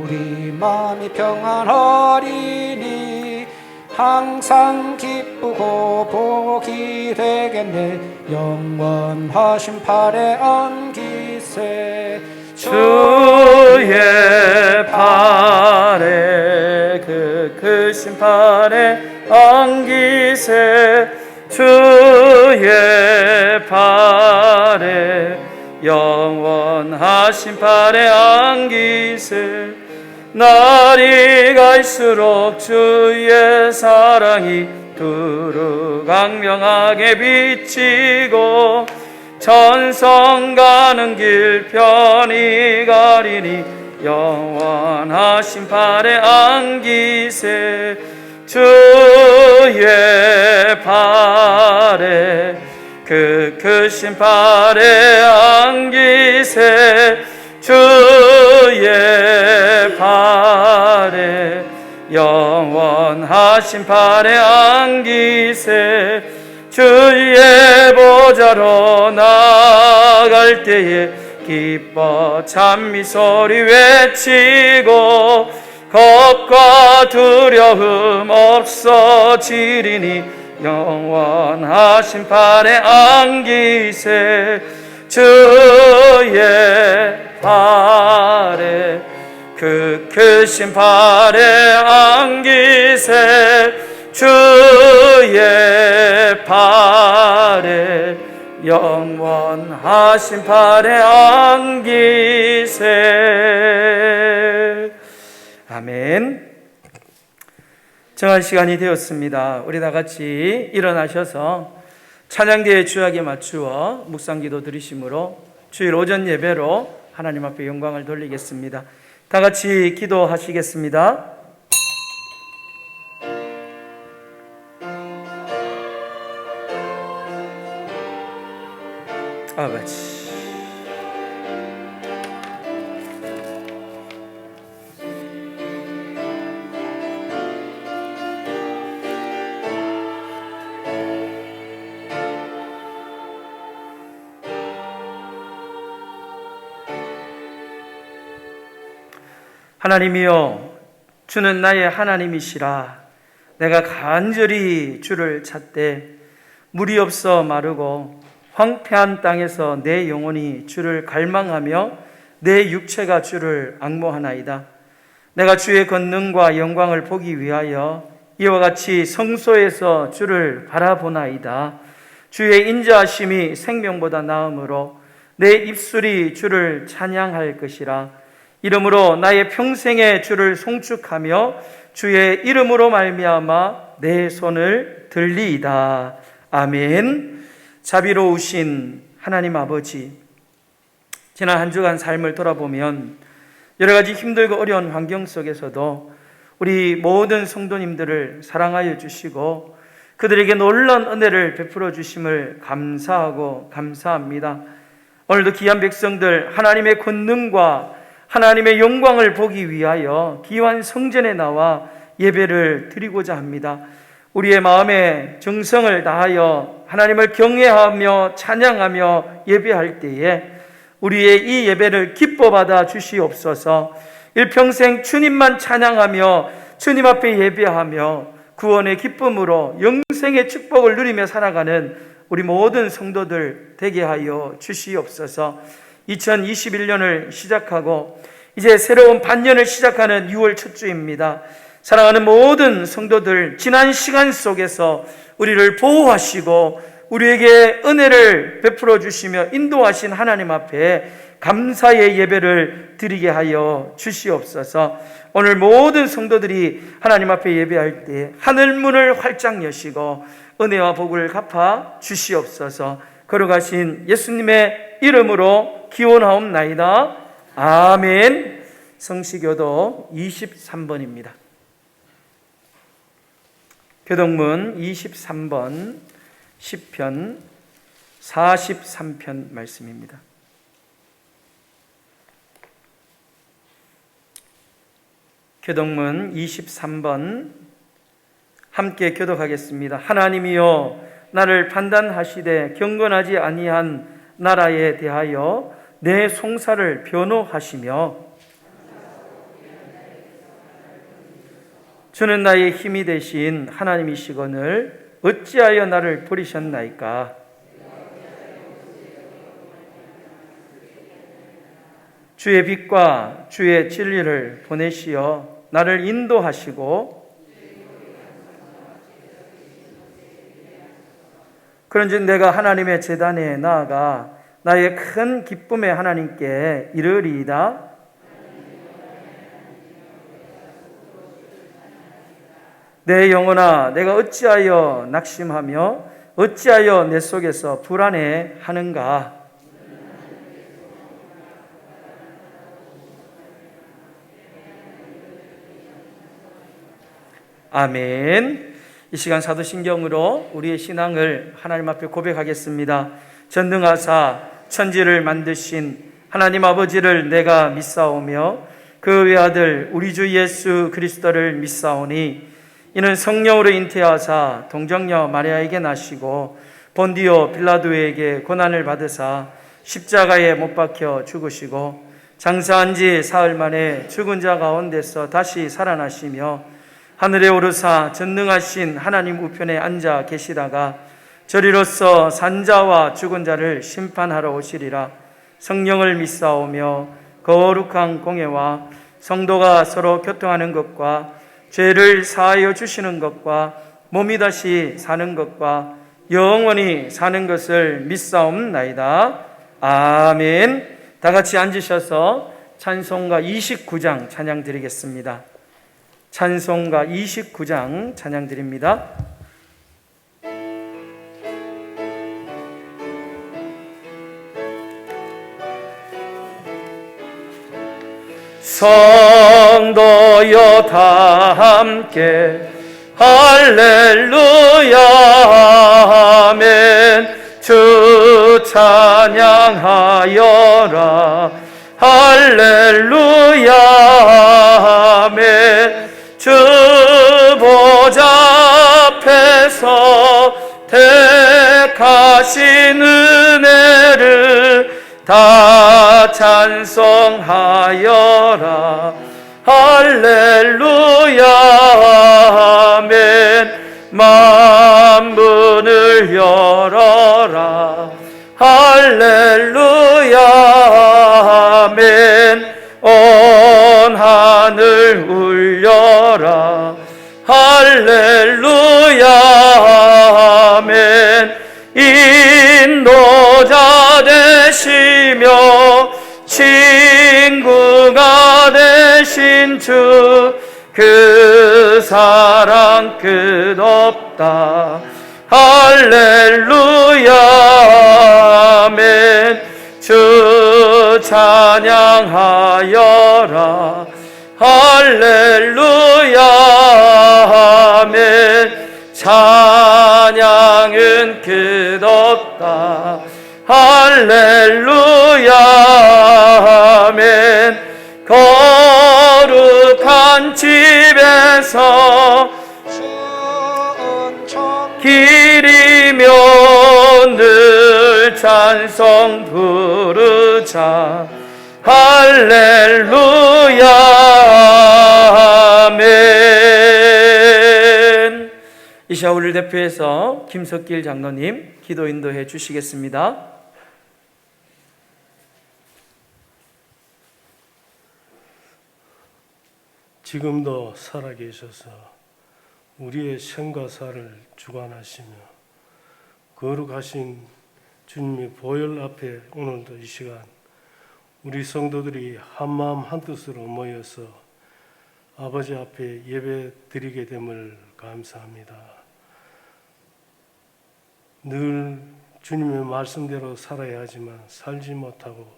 우리 마음이 평안하리니 항상 기쁘고 복이 되겠네. 영원하신 팔에 안기세. 주의 팔에 그 크신 팔에 안기세. 주의 팔에 영원하신 팔에 안기세. 날이 갈수록 주의 사랑이 두루 강명하게 비치고 천성 가는 길 편히 가리니 영원하신 팔에 안기세. 주의 팔에 그 크신 팔에 안기세. 주의 팔에 영원하신 팔에 안기세. 주의 보좌로 나아갈 때에 기뻐 찬미 소리 외치고 겁과 두려움 없어지리니 영원하신 팔에 안기세. 주의 팔에 그 크신 팔에 안기세. 주의 팔에 영원하신 팔에 안기세. 아멘. 정한 시간이 되었습니다. 우리 다 같이 일어나셔서 찬양대의 주약에 맞추어 묵상기도 드리심으로 주일 오전 예배로 하나님 앞에 영광을 돌리겠습니다. 다 같이 기도하시겠습니다. 아버지, 하나님이여, 주는 나의 하나님이시라. 내가 간절히 주를 찾되 물이 없어 마르고 황폐한 땅에서 내 영혼이 주를 갈망하며 내 육체가 주를 앙모하나이다. 내가 주의 권능과 영광을 보기 위하여 이와 같이 성소에서 주를 바라보나이다. 주의 인자하심이 생명보다 나음으로 내 입술이 주를 찬양할 것이라. 이름으로 나의 평생에 주를 송축하며 주의 이름으로 말미암아 내 손을 들리이다. 아멘. 자비로우신 하나님 아버지, 지난 한 주간 삶을 돌아보면 여러 가지 힘들고 어려운 환경 속에서도 우리 모든 성도님들을 사랑하여 주시고 그들에게 놀라운 은혜를 베풀어 주심을 감사하고 감사합니다. 오늘도 귀한 백성들 하나님의 권능과 하나님의 영광을 보기 위하여 귀한 성전에 나와 예배를 드리고자 합니다. 우리의 마음에 정성을 다하여 하나님을 경외하며 찬양하며 예배할 때에 우리의 이 예배를 기뻐 받아 주시옵소서. 일평생 주님만 찬양하며 주님 앞에 예배하며 구원의 기쁨으로 영생의 축복을 누리며 살아가는 우리 모든 성도들 되게 하여 주시옵소서. 2021년을 시작하고 이제 새로운 반년을 시작하는 6월 첫 주입니다. 사랑하는 모든 성도들, 지난 시간 속에서 우리를 보호하시고 우리에게 은혜를 베풀어 주시며 인도하신 하나님 앞에 감사의 예배를 드리게 하여 주시옵소서. 오늘 모든 성도들이 하나님 앞에 예배할 때 하늘문을 활짝 여시고 은혜와 복을 갚아 주시옵소서. 걸어가신 예수님의 이름으로 기원하옵나이다. 아멘. 성시교도 23번입니다. 교동문 23번 시편 43편 말씀입니다. 교동문 23번 함께 교독하겠습니다. 하나님이여, 나를 판단하시되 경건하지 아니한 나라에 대하여 내 송사를 변호하시며 주는 나의 힘이 되신 하나님이시거늘 어찌하여 나를 버리셨나이까? 주의 빛과 주의 진리를 보내시어 나를 인도하시고, 그런즉 내가 하나님의 제단에 나아가 나의 큰 기쁨의 하나님께 이르리이다. 내 영혼아, 내가 어찌하여 낙심하며 어찌하여 내 속에서 불안해하는가? 아멘. 이 시간 사도신경으로 우리의 신앙을 하나님 앞에 고백하겠습니다. 전능하사 천지를 만드신 하나님 아버지를 내가 믿사오며 그 외아들 우리 주 예수 그리스도를 믿사오니, 이는 성령으로 잉태하사 동정녀 마리아에게 나시고 본디오 빌라도에게 고난을 받으사 십자가에 못 박혀 죽으시고 장사한 지 사흘 만에 죽은 자 가운데서 다시 살아나시며 하늘에 오르사 전능하신 하나님 우편에 앉아 계시다가 저리로서 산자와 죽은 자를 심판하러 오시리라. 성령을 믿사오며 거룩한 공예와 성도가 서로 교통하는 것과 죄를 사하여 주시는 것과 몸이 다시 사는 것과 영원히 사는 것을 믿사옵나이다. 아멘. 다 같이 앉으셔서 찬송가 29장 찬양 드리겠습니다. 찬송가 29장 찬양 드립니다. 성도여 다 함께 할렐루야 아멘. 주 찬양하여라 할렐루야 아멘. 주 보좌 앞에서 택하신 은혜를 다 찬송하여라 할렐루야 아멘. 만문을 열어라 할렐루야 아멘. 온 하늘 울려라 할렐루야 아멘. 인도자 되시며 친구가 되신 주, 그 사랑 끝없다 할렐루야 아멘. 주 찬양하여라 할렐루야 아멘. 찬양은 끝없다 할렐루야 아멘. 거룩한 집에서 기리며 늘 찬송 부르자 할렐루야 아멘. 이 시간 우리를 대표해서 김석길 장로님 기도 인도해 주시겠습니다. 지금도 살아계셔서 우리의 생과 사를 주관하시며 거룩하신 주님의 보혈 앞에 오늘도 이 시간 우리 성도들이 한마음 한뜻으로 모여서 아버지 앞에 예배 드리게 됨을 감사합니다. 늘 주님의 말씀대로 살아야 하지만 살지 못하고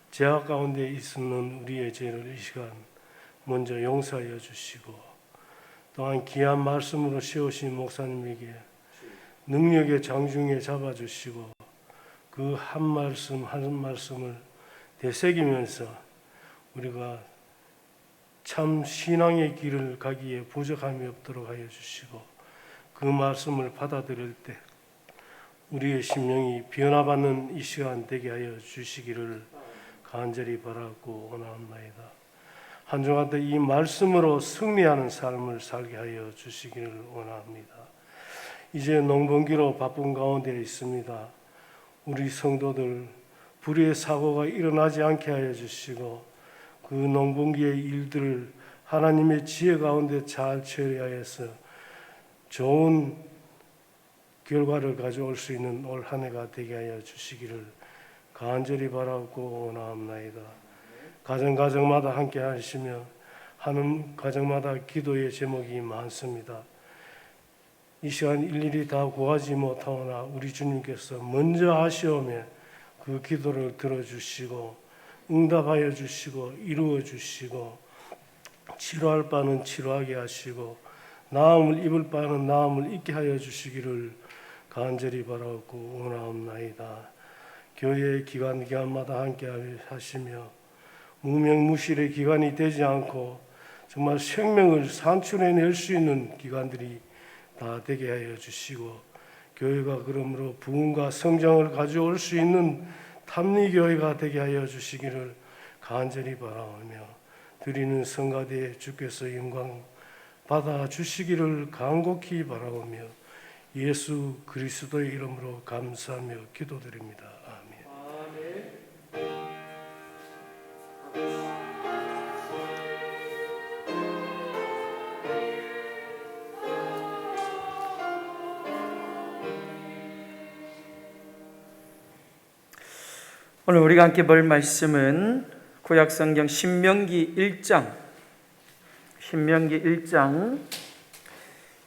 죄악 가운데 있는 우리의 죄를 이 시간 먼저 용서하여 주시고, 또한 귀한 말씀으로 세우신 목사님에게 능력의 장중에 잡아주시고 그 한 말씀 한 말씀을 되새기면서 우리가 참 신앙의 길을 가기에 부족함이 없도록 하여 주시고, 그 말씀을 받아들일 때 우리의 심령이 변화받는 이 시간 되게 하여 주시기를 간절히 바라고 원하옵나이다. 한 주간도 이 말씀으로 승리하는 삶을 살게 하여 주시기를 원합니다. 이제 농번기로 바쁜 가운데 있습니다. 우리 성도들 불의의 사고가 일어나지 않게 하여 주시고 그 농번기의 일들을 하나님의 지혜 가운데 잘 처리하여서 좋은 결과를 가져올 수 있는 올 한 해가 되게 하여 주시기를 간절히 바라고 원하옵나이다. 가정마다 함께 하시며 하는 가정마다 기도의 제목이 많습니다. 이 시간 일일이 다 구하지 못하오나 우리 주님께서 먼저 하시오며 그 기도를 들어주시고 응답하여 주시고 이루어 주시고 치료할 바는 치료하게 하시고 나음을 입을 바는 나음을 입게 하여 주시기를 간절히 바라고 원하옵나이다. 교회의 기간마다 함께 하시며 무명무실의 기간이 되지 않고 정말 생명을 산출해낼 수 있는 기간들이 다 되게 하여 주시고 교회가 그러므로 부흥과 성장을 가져올 수 있는 탑리교회가 되게 하여 주시기를 간절히 바라오며 드리는 성가대에 주께서 영광 받아 주시기를 간곡히 바라오며 예수 그리스도의 이름으로 감사하며 기도드립니다. 아멘. 오늘 우리가 함께 볼 말씀은 구약성경 신명기 1장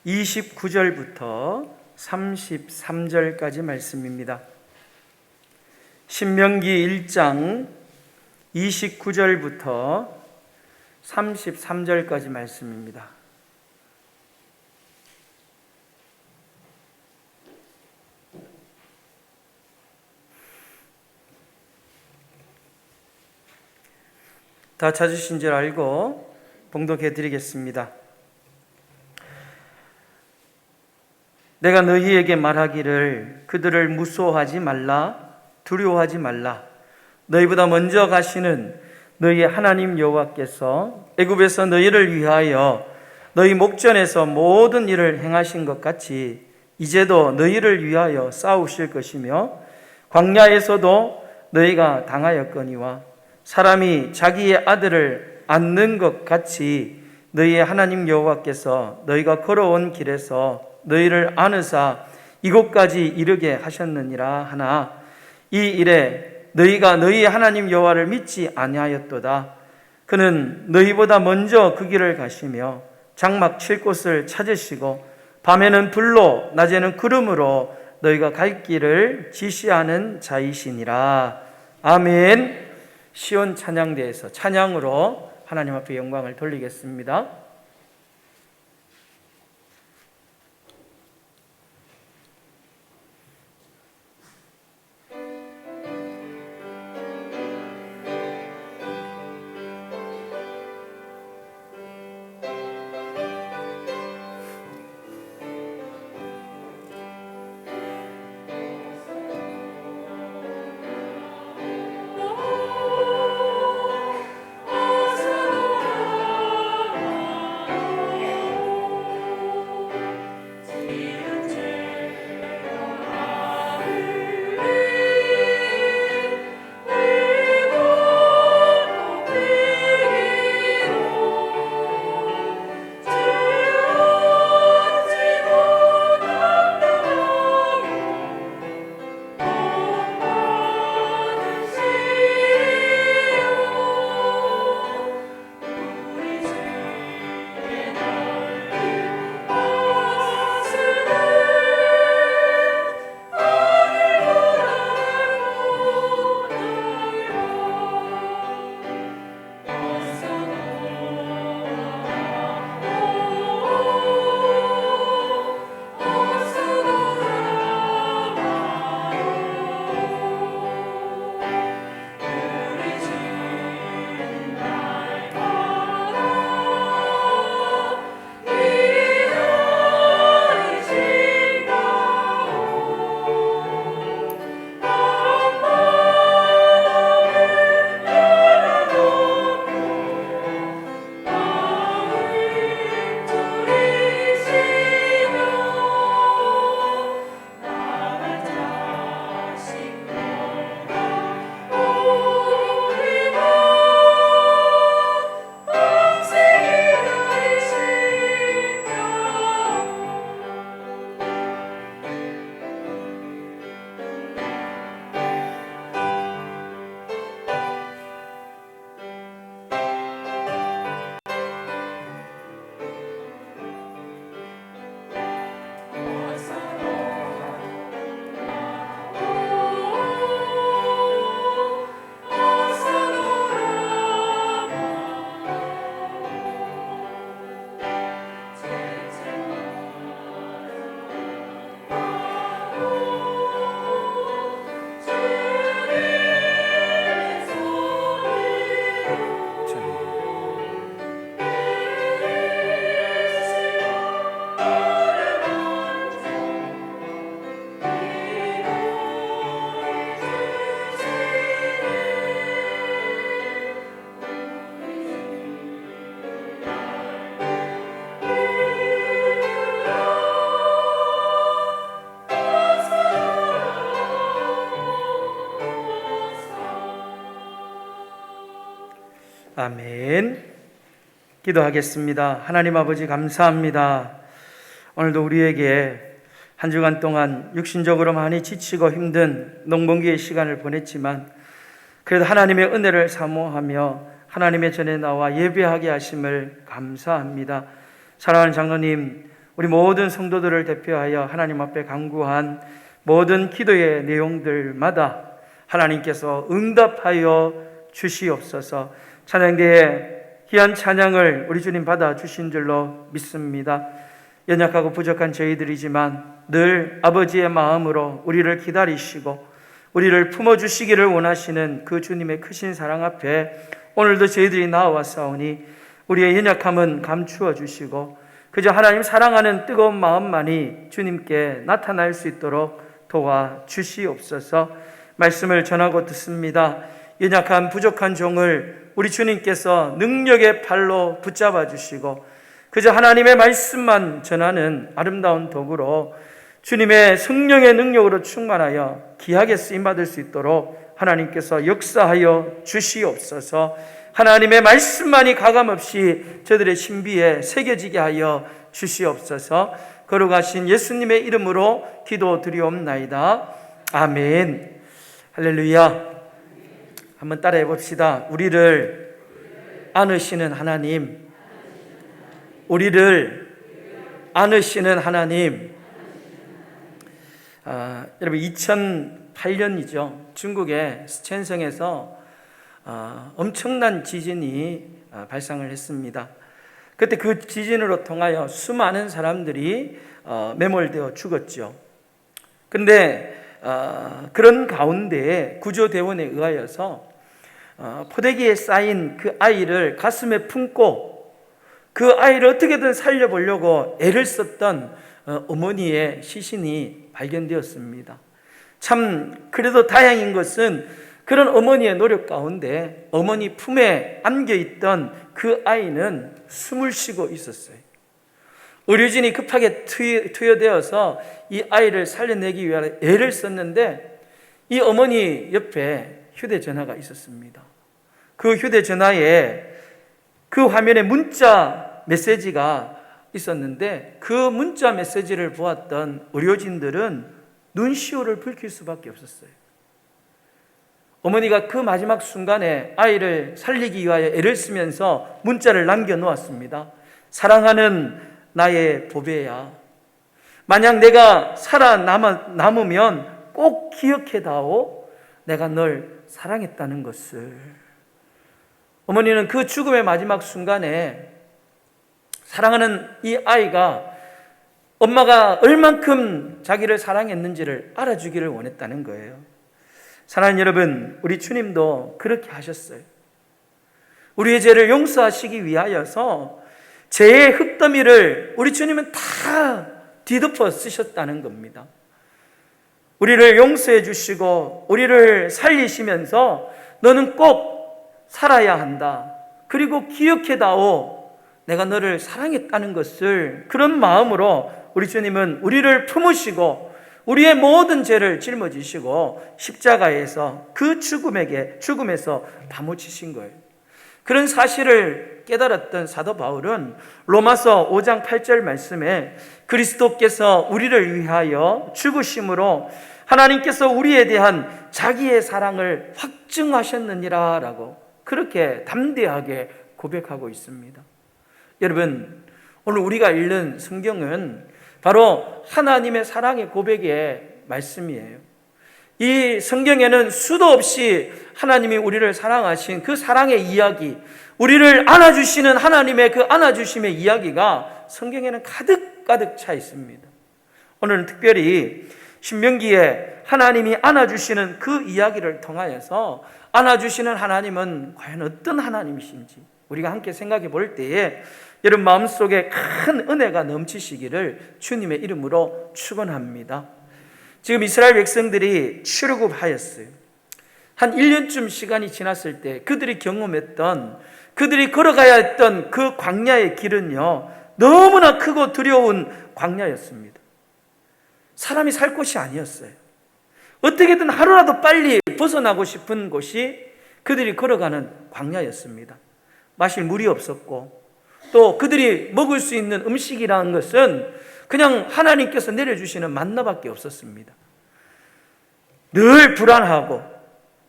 29절부터 33절까지 말씀입니다. 신명기 1장 29절부터 33절까지 말씀입니다. 다 찾으신 줄 알고 봉독해 드리겠습니다. 내가 너희에게 말하기를 그들을 무서워하지 말라, 두려워하지 말라. 너희보다 먼저 가시는 너희의 하나님 여호와께서 애굽에서 너희를 위하여 너희 목전에서 모든 일을 행하신 것 같이 이제도 너희를 위하여 싸우실 것이며 광야에서도 너희가 당하였거니와 사람이 자기의 아들을 안는 것 같이 너희의 하나님 여호와께서 너희가 걸어온 길에서 너희를 안으사 이곳까지 이르게 하셨느니라 하나 이 일에 너희가 너희 하나님 여호와를 믿지 아니하였도다. 그는 너희보다 먼저 그 길을 가시며 장막 칠 곳을 찾으시고 밤에는 불로 낮에는 구름으로 너희가 갈 길을 지시하는 자이시니라. 아멘. 시온 찬양대에서 찬양으로 하나님 앞에 영광을 돌리겠습니다. 아멘. 기도하겠습니다. 하나님 아버지 감사합니다. 오늘도 우리에게 한 주간 동안 육신적으로 많이 지치고 힘든 농번기의 시간을 보냈지만 그래도 하나님의 은혜를 사모하며 하나님의 전에 나와 예배하게 하심을 감사합니다. 사랑하는 장로님, 우리 모든 성도들을 대표하여 하나님 앞에 간구한 모든 기도의 내용들마다 하나님께서 응답하여 주시옵소서. 찬양대에 귀한 찬양을 우리 주님 받아 주신 줄로 믿습니다. 연약하고 부족한 저희들이지만 늘 아버지의 마음으로 우리를 기다리시고 우리를 품어주시기를 원하시는 그 주님의 크신 사랑 앞에 오늘도 저희들이 나와싸우니 우리의 연약함은 감추어 주시고 그저 하나님 사랑하는 뜨거운 마음만이 주님께 나타날 수 있도록 도와주시옵소서. 말씀을 전하고 듣습니다. 연약한 부족한 종을 우리 주님께서 능력의 팔로 붙잡아 주시고 그저 하나님의 말씀만 전하는 아름다운 도구로 주님의 성령의 능력으로 충만하여 귀하게 쓰임받을 수 있도록 하나님께서 역사하여 주시옵소서. 하나님의 말씀만이 가감없이 저들의 신비에 새겨지게 하여 주시옵소서. 거룩하신 예수님의 이름으로 기도드리옵나이다. 아멘. 할렐루야. 한번 따라해 봅시다. 우리를 안으시는 하나님, 우리를 안으시는 하나님. 여러분 2008년이죠. 중국의 스촨성에서 엄청난 지진이 발생을 했습니다. 그때 그 지진으로 통하여 수많은 사람들이 매몰되어 죽었죠. 그런데 그런 가운데 구조대원에 의하여서 포대기에 쌓인 그 아이를 가슴에 품고 그 아이를 어떻게든 살려보려고 애를 썼던 어머니의 시신이 발견되었습니다. 참 그래도 다행인 것은 그런 어머니의 노력 가운데 어머니 품에 안겨있던 그 아이는 숨을 쉬고 있었어요. 의료진이 급하게 투여되어서 이 아이를 살려내기 위하여 애를 썼는데 이 어머니 옆에 휴대전화가 있었습니다. 그 휴대전화에 그 화면에 문자 메시지가 있었는데 그 문자 메시지를 보았던 의료진들은 눈시울을 붉힐 수밖에 없었어요. 어머니가 그 마지막 순간에 아이를 살리기 위하여 애를 쓰면서 문자를 남겨놓았습니다. 사랑하는 나의 보배야, 만약 내가 살아남으면 꼭 기억해다오. 내가 널 사랑했다는 것을. 어머니는 그 죽음의 마지막 순간에 사랑하는 이 아이가 엄마가 얼만큼 자기를 사랑했는지를 알아주기를 원했다는 거예요. 사랑하는 여러분, 우리 주님도 그렇게 하셨어요. 우리의 죄를 용서하시기 위하여서 죄의 흙더미를 우리 주님은 다 뒤덮어 쓰셨다는 겁니다. 우리를 용서해 주시고 우리를 살리시면서 너는 꼭 살아야 한다. 그리고 기억해다오. 내가 너를 사랑했다는 것을. 그런 마음으로 우리 주님은 우리를 품으시고 우리의 모든 죄를 짊어지시고 십자가에서 그 죽음에서 파묻히신 거예요. 그런 사실을 깨달았던 사도 바울은 로마서 5장 8절 말씀에 그리스도께서 우리를 위하여 죽으심으로 하나님께서 우리에 대한 자기의 사랑을 확증하셨느니라 라고 그렇게 담대하게 고백하고 있습니다. 여러분, 오늘 우리가 읽는 성경은 바로 하나님의 사랑의 고백의 말씀이에요. 이 성경에는 수도 없이 하나님이 우리를 사랑하신 그 사랑의 이야기, 우리를 안아주시는 하나님의 그 안아주심의 이야기가 성경에는 가득 차 있습니다. 오늘은 특별히 신명기에 하나님이 안아주시는 그 이야기를 통하여서 안아주시는 하나님은 과연 어떤 하나님이신지 우리가 함께 생각해 볼 때에 여러분 마음속에 큰 은혜가 넘치시기를 주님의 이름으로 축원합니다. 지금 이스라엘 백성들이 출애굽하였어요. 한 1년쯤 시간이 지났을 때 그들이 경험했던, 그들이 걸어가야 했던 그 광야의 길은요, 너무나 크고 두려운 광야였습니다. 사람이 살 곳이 아니었어요. 어떻게든 하루라도 빨리 벗어나고 싶은 곳이 그들이 걸어가는 광야였습니다. 마실 물이 없었고, 또 그들이 먹을 수 있는 음식이라는 것은 그냥 하나님께서 내려주시는 만나밖에 없었습니다. 늘 불안하고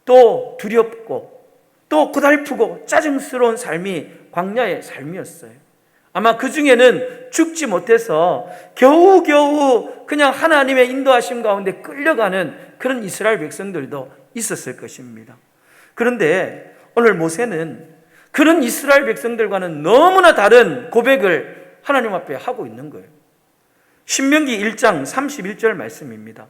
또 두렵고 또 고달프고 짜증스러운 삶이 광야의 삶이었어요. 아마 그 중에는 죽지 못해서 겨우겨우 그냥 하나님의 인도하심 가운데 끌려가는 그런 이스라엘 백성들도 있었을 것입니다. 그런데 오늘 모세는 그런 이스라엘 백성들과는 너무나 다른 고백을 하나님 앞에 하고 있는 거예요. 신명기 1장 31절 말씀입니다.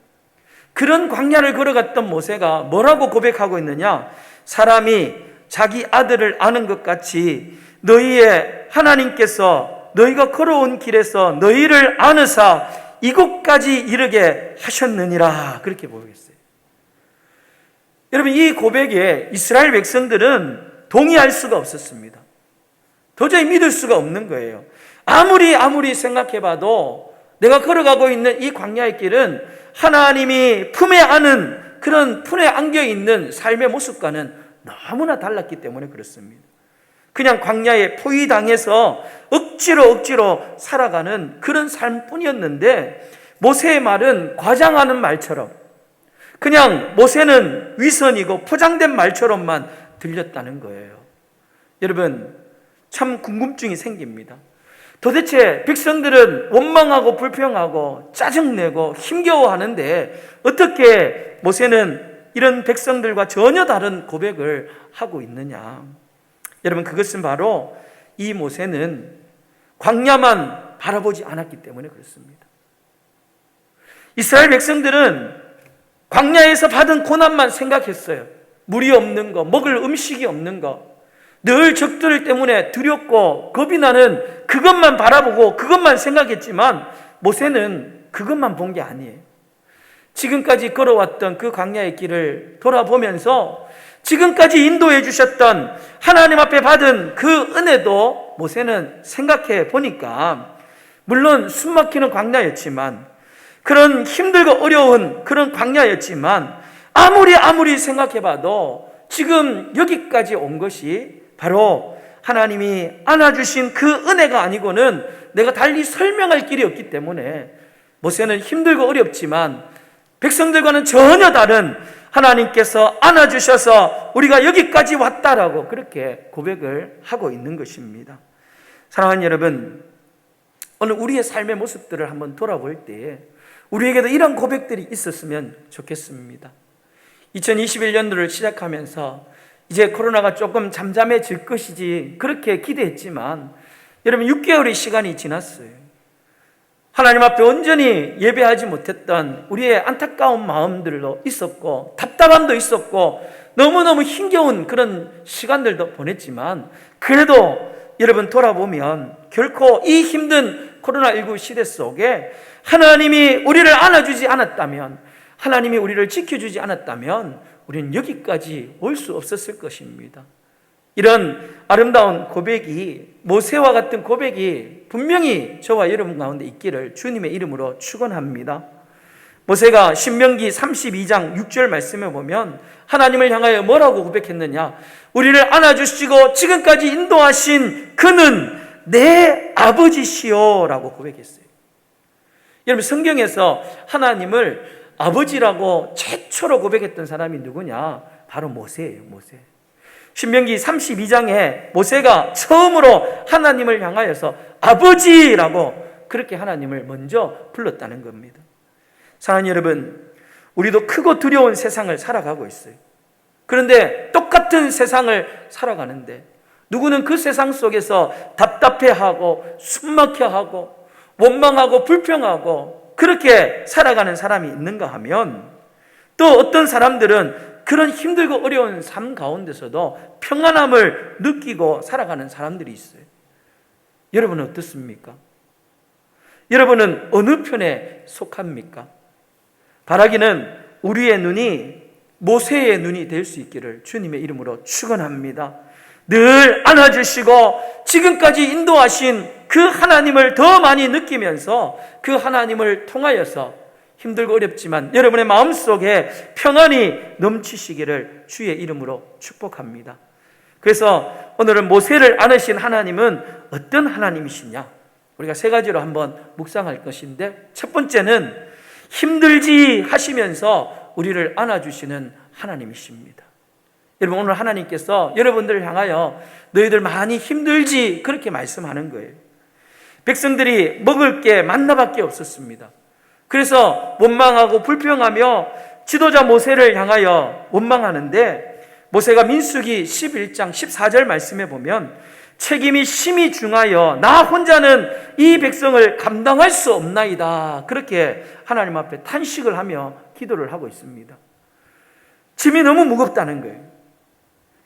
그런 광야를 걸어갔던 모세가 뭐라고 고백하고 있느냐? 사람이 자기 아들을 아는 것 같이 너희의 하나님께서 너희가 걸어온 길에서 너희를 아느사 이곳까지 이르게 하셨느니라. 그렇게 고백했어요. 여러분, 이 고백에 이스라엘 백성들은 동의할 수가 없었습니다. 도저히 믿을 수가 없는 거예요. 아무리 생각해봐도 내가 걸어가고 있는 이 광야의 길은 하나님이 품에 안은 그런 품에 안겨 있는 삶의 모습과는 너무나 달랐기 때문에 그렇습니다. 그냥 광야에 포위당해서 억지로 살아가는 그런 삶뿐이었는데 모세의 말은 과장하는 말처럼, 그냥 모세는 위선이고 포장된 말처럼만 들렸다는 거예요. 여러분, 참 궁금증이 생깁니다. 도대체 백성들은 원망하고 불평하고 짜증내고 힘겨워하는데 어떻게 모세는 이런 백성들과 전혀 다른 고백을 하고 있느냐? 여러분, 그것은 바로 이 모세는 광야만 바라보지 않았기 때문에 그렇습니다. 이스라엘 백성들은 광야에서 받은 고난만 생각했어요. 물이 없는 거, 먹을 음식이 없는 거, 늘 적들 때문에 두렵고 겁이 나는 그것만 바라보고 그것만 생각했지만 모세는 그것만 본 게 아니에요. 지금까지 걸어왔던 그 광야의 길을 돌아보면서 지금까지 인도해 주셨던 하나님 앞에 받은 그 은혜도 모세는 생각해 보니까, 물론 숨막히는 광야였지만, 그런 힘들고 어려운 그런 광야였지만, 아무리 생각해 봐도 지금 여기까지 온 것이 바로 하나님이 안아주신 그 은혜가 아니고는 내가 달리 설명할 길이 없기 때문에 모세는 힘들고 어렵지만 백성들과는 전혀 다른 하나님께서 안아주셔서 우리가 여기까지 왔다라고 그렇게 고백을 하고 있는 것입니다. 사랑하는 여러분, 오늘 우리의 삶의 모습들을 한번 돌아볼 때에 우리에게도 이런 고백들이 있었으면 좋겠습니다. 2021년도를 시작하면서 이제 코로나가 조금 잠잠해질 것이지 그렇게 기대했지만 여러분, 6개월의 시간이 지났어요. 하나님 앞에 온전히 예배하지 못했던 우리의 안타까운 마음들도 있었고 답답함도 있었고 너무너무 힘겨운 그런 시간들도 보냈지만, 그래도 여러분 돌아보면 결코 이 힘든 코로나19 시대 속에 하나님이 우리를 안아주지 않았다면, 하나님이 우리를 지켜주지 않았다면 우리는 여기까지 올 수 없었을 것입니다. 이런 아름다운 고백이, 모세와 같은 고백이 분명히 저와 여러분 가운데 있기를 주님의 이름으로 축원합니다. 모세가 신명기 32장 6절 말씀에 보면 하나님을 향하여 뭐라고 고백했느냐? 우리를 안아주시고 지금까지 인도하신 그는 내 아버지시오 라고 고백했어요. 여러분, 성경에서 하나님을 아버지라고 최초로 고백했던 사람이 누구냐? 바로 모세예요. 모세. 신명기 32장에 모세가 처음으로 하나님을 향하여서 아버지라고 그렇게 하나님을 먼저 불렀다는 겁니다. 사랑하는 여러분, 우리도 크고 두려운 세상을 살아가고 있어요. 그런데 똑같은 세상을 살아가는데 누구는 그 세상 속에서 답답해하고 숨막혀하고 원망하고 불평하고 그렇게 살아가는 사람이 있는가 하면, 또 어떤 사람들은 그런 힘들고 어려운 삶 가운데서도 평안함을 느끼고 살아가는 사람들이 있어요. 여러분은 어떻습니까? 여러분은 어느 편에 속합니까? 바라기는 우리의 눈이 모세의 눈이 될 수 있기를 주님의 이름으로 축원합니다. 늘 안아주시고 지금까지 인도하신 그 하나님을 더 많이 느끼면서 그 하나님을 통하여서 힘들고 어렵지만 여러분의 마음속에 평안이 넘치시기를 주의 이름으로 축복합니다. 그래서 오늘은 모세를 안으신 하나님은 어떤 하나님이시냐? 우리가 세 가지로 한번 묵상할 것인데, 첫 번째는 힘들지 하시면서 우리를 안아주시는 하나님이십니다. 여러분, 오늘 하나님께서 여러분들을 향하여 너희들 많이 힘들지 그렇게 말씀하는 거예요. 백성들이 먹을 게 만나밖에 없었습니다. 그래서 원망하고 불평하며 지도자 모세를 향하여 원망하는데, 모세가 민수기 11장 14절 말씀에 보면 책임이 심히 중하여 나 혼자는 이 백성을 감당할 수 없나이다, 그렇게 하나님 앞에 탄식을 하며 기도를 하고 있습니다. 짐이 너무 무겁다는 거예요.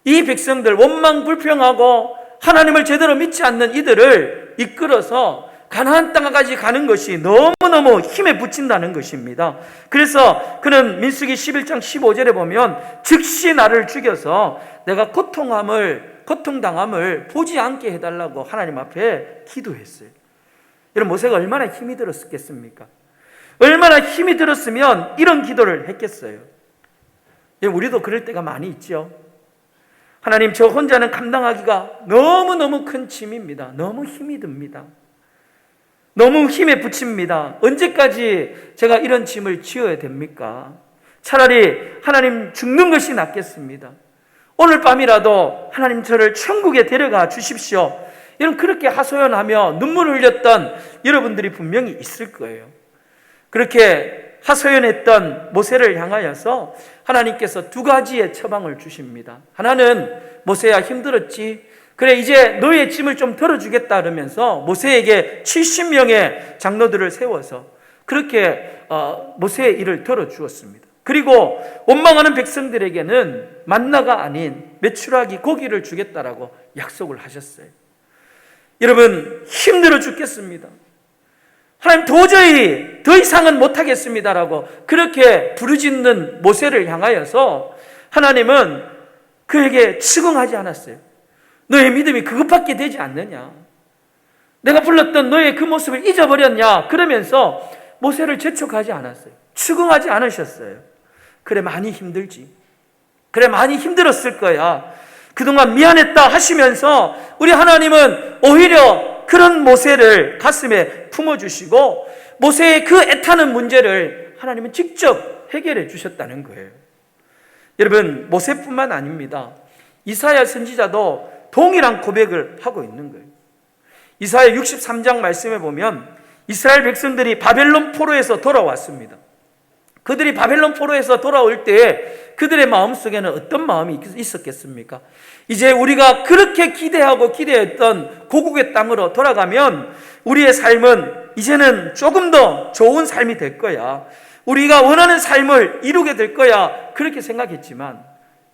이 백성들, 원망 불평하고 하나님을 제대로 믿지 않는 이들을 이끌어서 가나안 땅까지 가는 것이 너무너무 힘에 부친다는 것입니다. 그래서 그는 민수기 11장 15절에 보면 즉시 나를 죽여서 내가 고통당함을 보지 않게 해달라고 하나님 앞에 기도했어요. 여러분, 모세가 얼마나 힘이 들었겠습니까? 얼마나 힘이 들었으면 이런 기도를 했겠어요. 우리도 그럴 때가 많이 있죠. 하나님, 저 혼자는 감당하기가 너무너무 큰 짐입니다. 너무 힘이 듭니다. 너무 힘에 부칩니다. 언제까지 제가 이런 짐을 지어야 됩니까? 차라리 하나님 죽는 것이 낫겠습니다. 오늘 밤이라도 하나님 저를 천국에 데려가 주십시오. 여러분, 그렇게 하소연하며 눈물을 흘렸던 여러분들이 분명히 있을 거예요. 그렇게 하소연했던 모세를 향하여서 하나님께서 두 가지의 처방을 주십니다. 하나는 모세야 힘들었지, 그래 이제 너의 짐을 좀 덜어주겠다 그러면서 모세에게 70명의 장로들을 세워서 그렇게 모세의 일을 덜어주었습니다. 그리고 원망하는 백성들에게는 만나가 아닌 메추라기 고기를 주겠다라고 약속을 하셨어요. 여러분, 힘들어 죽겠습니다. 하나님, 도저히 더 이상은 못하겠습니다라고 그렇게 부르짖는 모세를 향하여서 하나님은 그에게 측응하지 않았어요. 너의 믿음이 그것밖에 되지 않느냐? 내가 불렀던 너의 그 모습을 잊어버렸냐? 그러면서 모세를 재촉하지 않았어요. 측응하지 않으셨어요. 그래, 많이 힘들지. 그래, 많이 힘들었을 거야. 그동안 미안했다 하시면서 우리 하나님은 오히려 그런 모세를 가슴에 품어주시고 모세의 그 애타는 문제를 하나님은 직접 해결해 주셨다는 거예요. 여러분, 모세뿐만 아닙니다. 이사야 선지자도 동일한 고백을 하고 있는 거예요. 이사야 63장 말씀에 보면 이스라엘 백성들이 바벨론 포로에서 돌아왔습니다. 그들이 바벨론 포로에서 돌아올 때 그들의 마음속에는 어떤 마음이 있었겠습니까? 이제 우리가 그렇게 기대했던 고국의 땅으로 돌아가면 우리의 삶은 이제는 조금 더 좋은 삶이 될 거야. 우리가 원하는 삶을 이루게 될 거야. 그렇게 생각했지만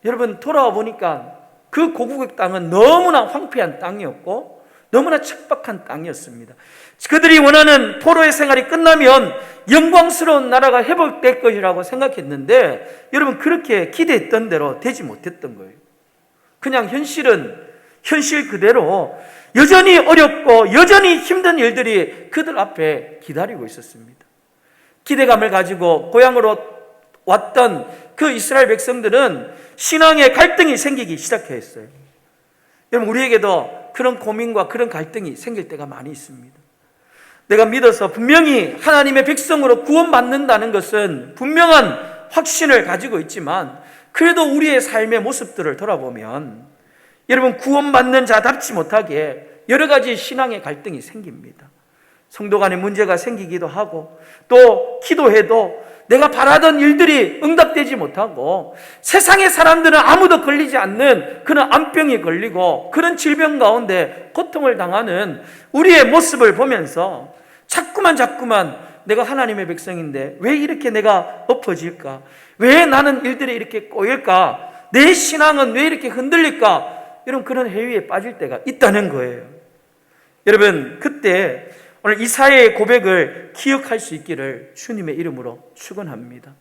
여러분, 돌아와 보니까 그 고국의 땅은 너무나 황폐한 땅이었고 너무나 척박한 땅이었습니다. 그들이 원하는 포로의 생활이 끝나면 영광스러운 나라가 회복될 것이라고 생각했는데 여러분, 그렇게 기대했던 대로 되지 못했던 거예요. 그냥 현실은 현실 그대로 여전히 어렵고 여전히 힘든 일들이 그들 앞에 기다리고 있었습니다. 기대감을 가지고 고향으로 왔던 그 이스라엘 백성들은 신앙의 갈등이 생기기 시작했어요. 여러분, 우리에게도 그런 고민과 그런 갈등이 생길 때가 많이 있습니다. 내가 믿어서 분명히 하나님의 백성으로 구원받는다는 것은 분명한 확신을 가지고 있지만 그래도 우리의 삶의 모습들을 돌아보면 여러분, 구원받는 자답지 못하게 여러 가지 신앙의 갈등이 생깁니다. 성도 간의 문제가 생기기도 하고 또 기도해도 내가 바라던 일들이 응답되지 못하고 세상의 사람들은 아무도 걸리지 않는 그런 암병이 걸리고 그런 질병 가운데 고통을 당하는 우리의 모습을 보면서 자꾸만 내가 하나님의 백성인데 왜 이렇게 내가 엎어질까? 왜 나는 일들이 이렇게 꼬일까? 내 신앙은 왜 이렇게 흔들릴까? 이런 그런 해위에 빠질 때가 있다는 거예요. 여러분, 그때 오늘 이사야의 고백을 기억할 수 있기를 주님의 이름으로 축원합니다.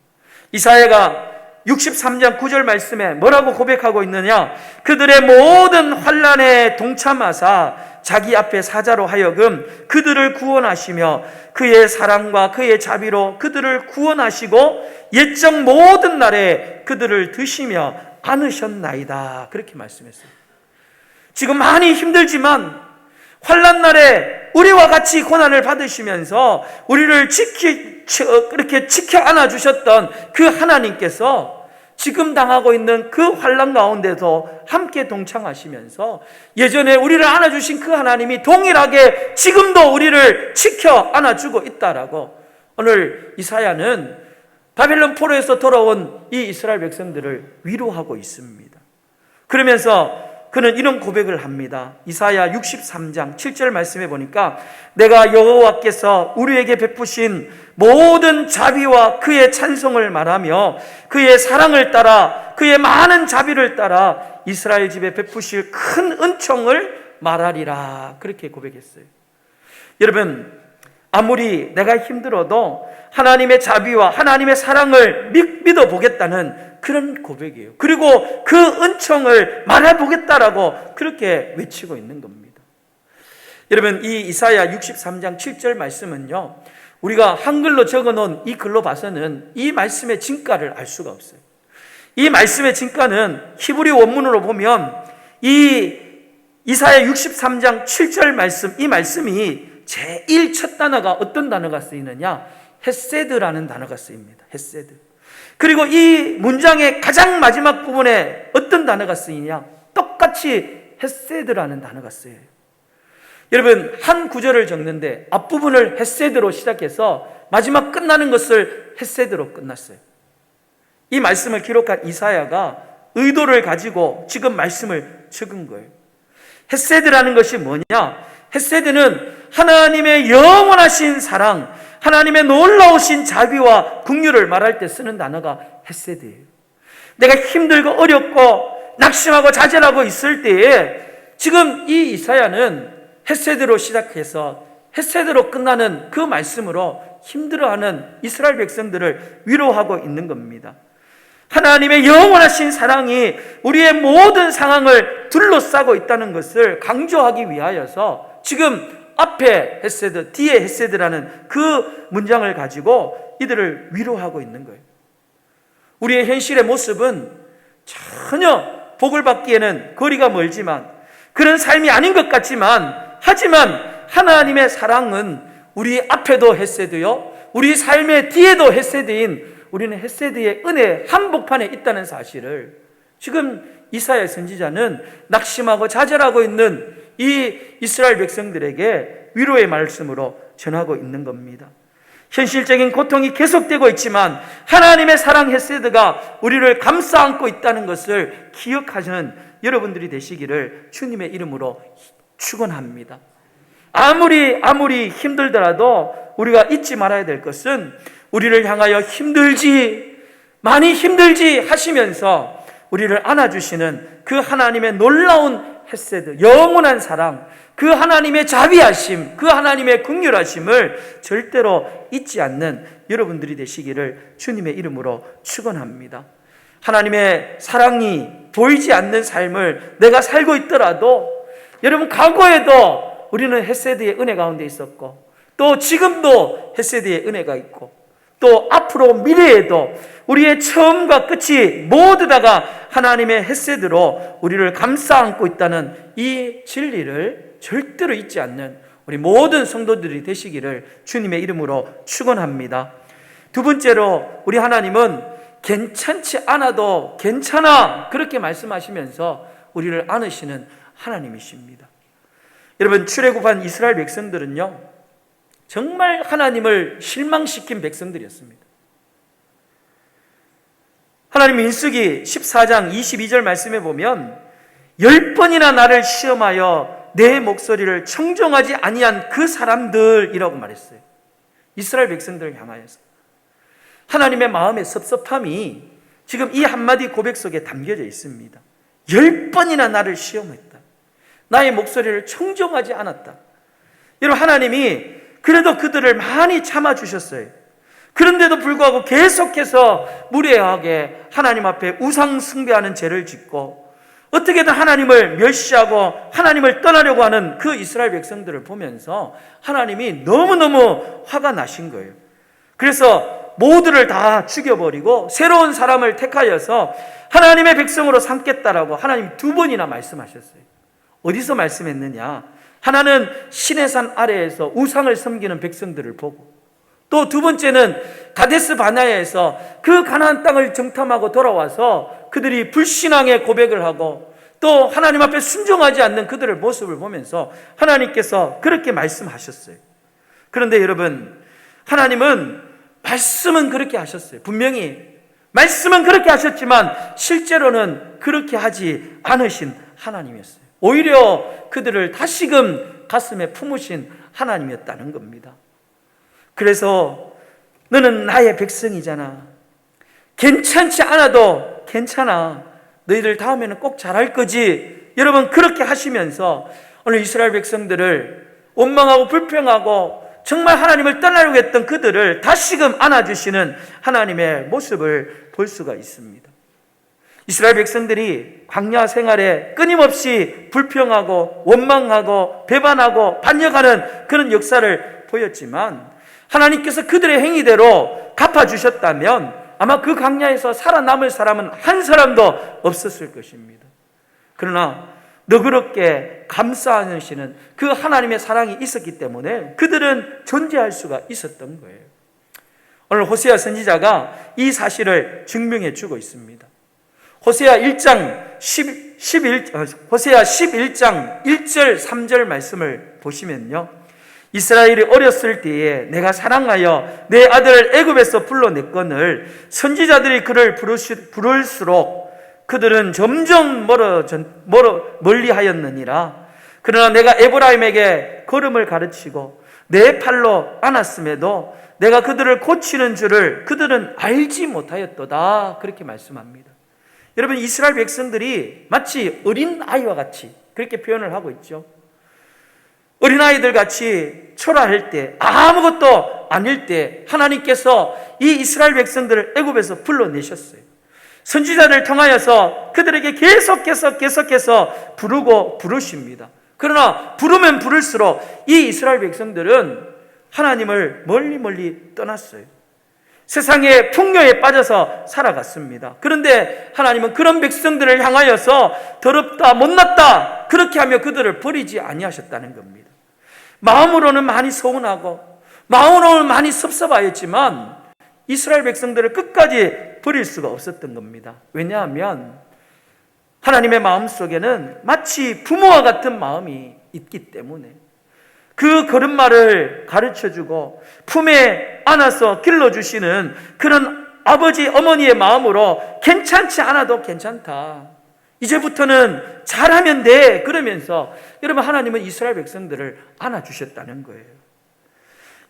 이사야가 63장 9절 말씀에 뭐라고 고백하고 있느냐? 그들의 모든 환난에 동참하사 자기 앞에 사자로 하여금 그들을 구원하시며 그의 사랑과 그의 자비로 그들을 구원하시고 옛적 모든 날에 그들을 드시며 안으셨나이다. 그렇게 말씀했어요. 지금 많이 힘들지만 환난 날에 우리와 같이 고난을 받으시면서 우리를 이렇게 지켜 안아주셨던 그 하나님께서 지금 당하고 있는 그 환난 가운데서 함께 동참하시면서 예전에 우리를 안아주신 그 하나님이 동일하게 지금도 우리를 지켜 안아주고 있다라고 오늘 이사야는 바벨론 포로에서 돌아온 이 이스라엘 백성들을 위로하고 있습니다. 그러면서 그는 이런 고백을 합니다. 이사야 63장 7절 말씀해 보니까 내가 여호와께서 우리에게 베푸신 모든 자비와 그의 찬송을 말하며 그의 사랑을 따라 그의 많은 자비를 따라 이스라엘 집에 베푸실 큰 은총을 말하리라. 그렇게 고백했어요. 여러분, 아무리 내가 힘들어도 하나님의 자비와 하나님의 사랑을 믿어보겠다는 그런 고백이에요. 그리고 그 은총을 말해보겠다라고 그렇게 외치고 있는 겁니다. 여러분, 이 이사야 63장 7절 말씀은요, 우리가 한글로 적어놓은 이 글로 봐서는 이 말씀의 진가를 알 수가 없어요. 이 말씀의 진가는 히브리 원문으로 보면 이 이사야 63장 7절 말씀, 이 말씀이 제일 첫 단어가 어떤 단어가 쓰이느냐? 헤세드라는 단어가 쓰입니다. 헤세드. 그리고 이 문장의 가장 마지막 부분에 어떤 단어가 쓰이냐? 똑같이 헤세드라는 단어가 쓰여요. 여러분, 한 구절을 적는데 앞부분을 헤세드로 시작해서 마지막 끝나는 것을 헤세드로 끝났어요. 이 말씀을 기록한 이사야가 의도를 가지고 지금 말씀을 적은 거예요. 헤세드라는 것이 뭐냐? 헤세드는 하나님의 영원하신 사랑, 하나님의 놀라우신 자비와 긍휼을 말할 때 쓰는 단어가 헤세드예요. 내가 힘들고 어렵고 낙심하고 좌절하고 있을 때에 지금 이 이사야는 헤세드로 시작해서 헤세드로 끝나는 그 말씀으로 힘들어하는 이스라엘 백성들을 위로하고 있는 겁니다. 하나님의 영원하신 사랑이 우리의 모든 상황을 둘러싸고 있다는 것을 강조하기 위하여서 지금 앞에 헤세드, 뒤에 헤세드라는 그 문장을 가지고 이들을 위로하고 있는 거예요. 우리의 현실의 모습은 전혀 복을 받기에는 거리가 멀지만 그런 삶이 아닌 것 같지만 하지만 하나님의 사랑은 우리 앞에도 헤세드요, 우리 삶의 뒤에도 헤세드인 우리는 헤세드의 은혜 한복판에 있다는 사실을 지금 이사야 선지자는 낙심하고 좌절하고 있는 이 이스라엘 백성들에게 위로의 말씀으로 전하고 있는 겁니다. 현실적인 고통이 계속되고 있지만 하나님의 사랑 헤세드가 우리를 감싸 안고 있다는 것을 기억하시는 여러분들이 되시기를 주님의 이름으로 축원합니다. 아무리 힘들더라도 우리가 잊지 말아야 될 것은 우리를 향하여 많이 힘들지 하시면서 우리를 안아주시는 그 하나님의 놀라운 헤세드, 영원한 사랑, 그 하나님의 자비하심, 그 하나님의 긍휼하심을 절대로 잊지 않는 여러분들이 되시기를 주님의 이름으로 축원합니다. 하나님의 사랑이 보이지 않는 삶을 내가 살고 있더라도 여러분, 과거에도 우리는 헤세드의 은혜 가운데 있었고 또 지금도 헤세드의 은혜가 있고 또 앞으로 미래에도 우리의 처음과 끝이 모두 다가 하나님의 헤세드로 우리를 감싸 안고 있다는 이 진리를 절대로 잊지 않는 우리 모든 성도들이 되시기를 주님의 이름으로 축원합니다. 두 번째로 우리 하나님은 괜찮지 않아도 괜찮아 그렇게 말씀하시면서 우리를 안으시는 하나님이십니다. 여러분, 출애굽한 이스라엘 백성들은요 정말 하나님을 실망시킨 백성들이었습니다. 하나님 민수기 14장 22절 말씀에 보면 10번이나 나를 시험하여 내 목소리를 청종하지 아니한 그 사람들이라고 말했어요. 이스라엘 백성들을 향하여서 하나님의 마음의 섭섭함이 지금 이 한마디 고백 속에 담겨져 있습니다. 10번이나 나를 시험했다. 나의 목소리를 청종하지 않았다. 여러분, 하나님이 그래도 그들을 많이 참아주셨어요. 그런데도 불구하고 계속해서 무례하게 하나님 앞에 우상 숭배하는 죄를 짓고 어떻게든 하나님을 멸시하고 하나님을 떠나려고 하는 그 이스라엘 백성들을 보면서 하나님이 너무너무 화가 나신 거예요. 그래서 모두를 다 죽여버리고 새로운 사람을 택하여서 하나님의 백성으로 삼겠다라고 하나님 2번이나 말씀하셨어요. 어디서 말씀했느냐? 하나는 시내산 아래에서 우상을 섬기는 백성들을 보고, 또 두 번째는 가데스 바네아에서 그 가나안 땅을 정탐하고 돌아와서 그들이 불신앙의 고백을 하고 또 하나님 앞에 순종하지 않는 그들의 모습을 보면서 하나님께서 그렇게 말씀하셨어요. 그런데 여러분, 하나님은 말씀은 그렇게 하셨어요. 분명히 말씀은 그렇게 하셨지만 실제로는 그렇게 하지 않으신 하나님이었어요. 오히려 그들을 다시금 가슴에 품으신 하나님이었다는 겁니다. 그래서 너는 나의 백성이잖아. 괜찮지 않아도 괜찮아. 너희들 다음에는 꼭 잘할 거지. 여러분, 그렇게 하시면서 오늘 이스라엘 백성들을 원망하고 불평하고 정말 하나님을 떠나려고 했던 그들을 다시금 안아주시는 하나님의 모습을 볼 수가 있습니다. 이스라엘 백성들이 광야 생활에 끊임없이 불평하고 원망하고 배반하고 반역하는 그런 역사를 보였지만 하나님께서 그들의 행위대로 갚아주셨다면 아마 그 광야에서 살아남을 사람은 한 사람도 없었을 것입니다. 그러나 너그럽게 감싸주시는 그 하나님의 사랑이 있었기 때문에 그들은 존재할 수가 있었던 거예요. 오늘 호세아 선지자가 이 사실을 증명해 주고 있습니다. 호세아 11장 1절 3절 말씀을 보시면요, 이스라엘이 어렸을 때에 내가 사랑하여 내 아들을 애굽에서 불러냈거늘 선지자들이 그를 부를수록 그들은 점점 멀리하였느니라. 그러나 내가 에브라임에게 걸음을 가르치고 내 팔로 안았음에도 내가 그들을 고치는 줄을 그들은 알지 못하였도다. 그렇게 말씀합니다. 여러분, 이스라엘 백성들이 마치 어린 아이와 같이 그렇게 표현을 하고 있죠. 어린아이들 같이 초라할 때, 아무것도 아닐 때 하나님께서 이 이스라엘 백성들을 애굽에서 불러내셨어요. 선지자를 통하여서 그들에게 계속해서 부르십니다. 그러나 부르면 부를수록 이 이스라엘 백성들은 하나님을 멀리 떠났어요. 세상의 풍요에 빠져서 살아갔습니다. 그런데 하나님은 그런 백성들을 향하여서 더럽다 못났다 그렇게 하며 그들을 버리지 아니하셨다는 겁니다. 마음으로는 많이 서운하고 마음으로는 많이 섭섭하였지만 이스라엘 백성들을 끝까지 버릴 수가 없었던 겁니다. 왜냐하면 하나님의 마음속에는 마치 부모와 같은 마음이 있기 때문에 그 걸음마를 가르쳐주고 품에 안아서 길러주시는 그런 아버지 어머니의 마음으로 괜찮지 않아도 괜찮다, 이제부터는 잘하면 돼, 그러면서 여러분 하나님은 이스라엘 백성들을 안아주셨다는 거예요.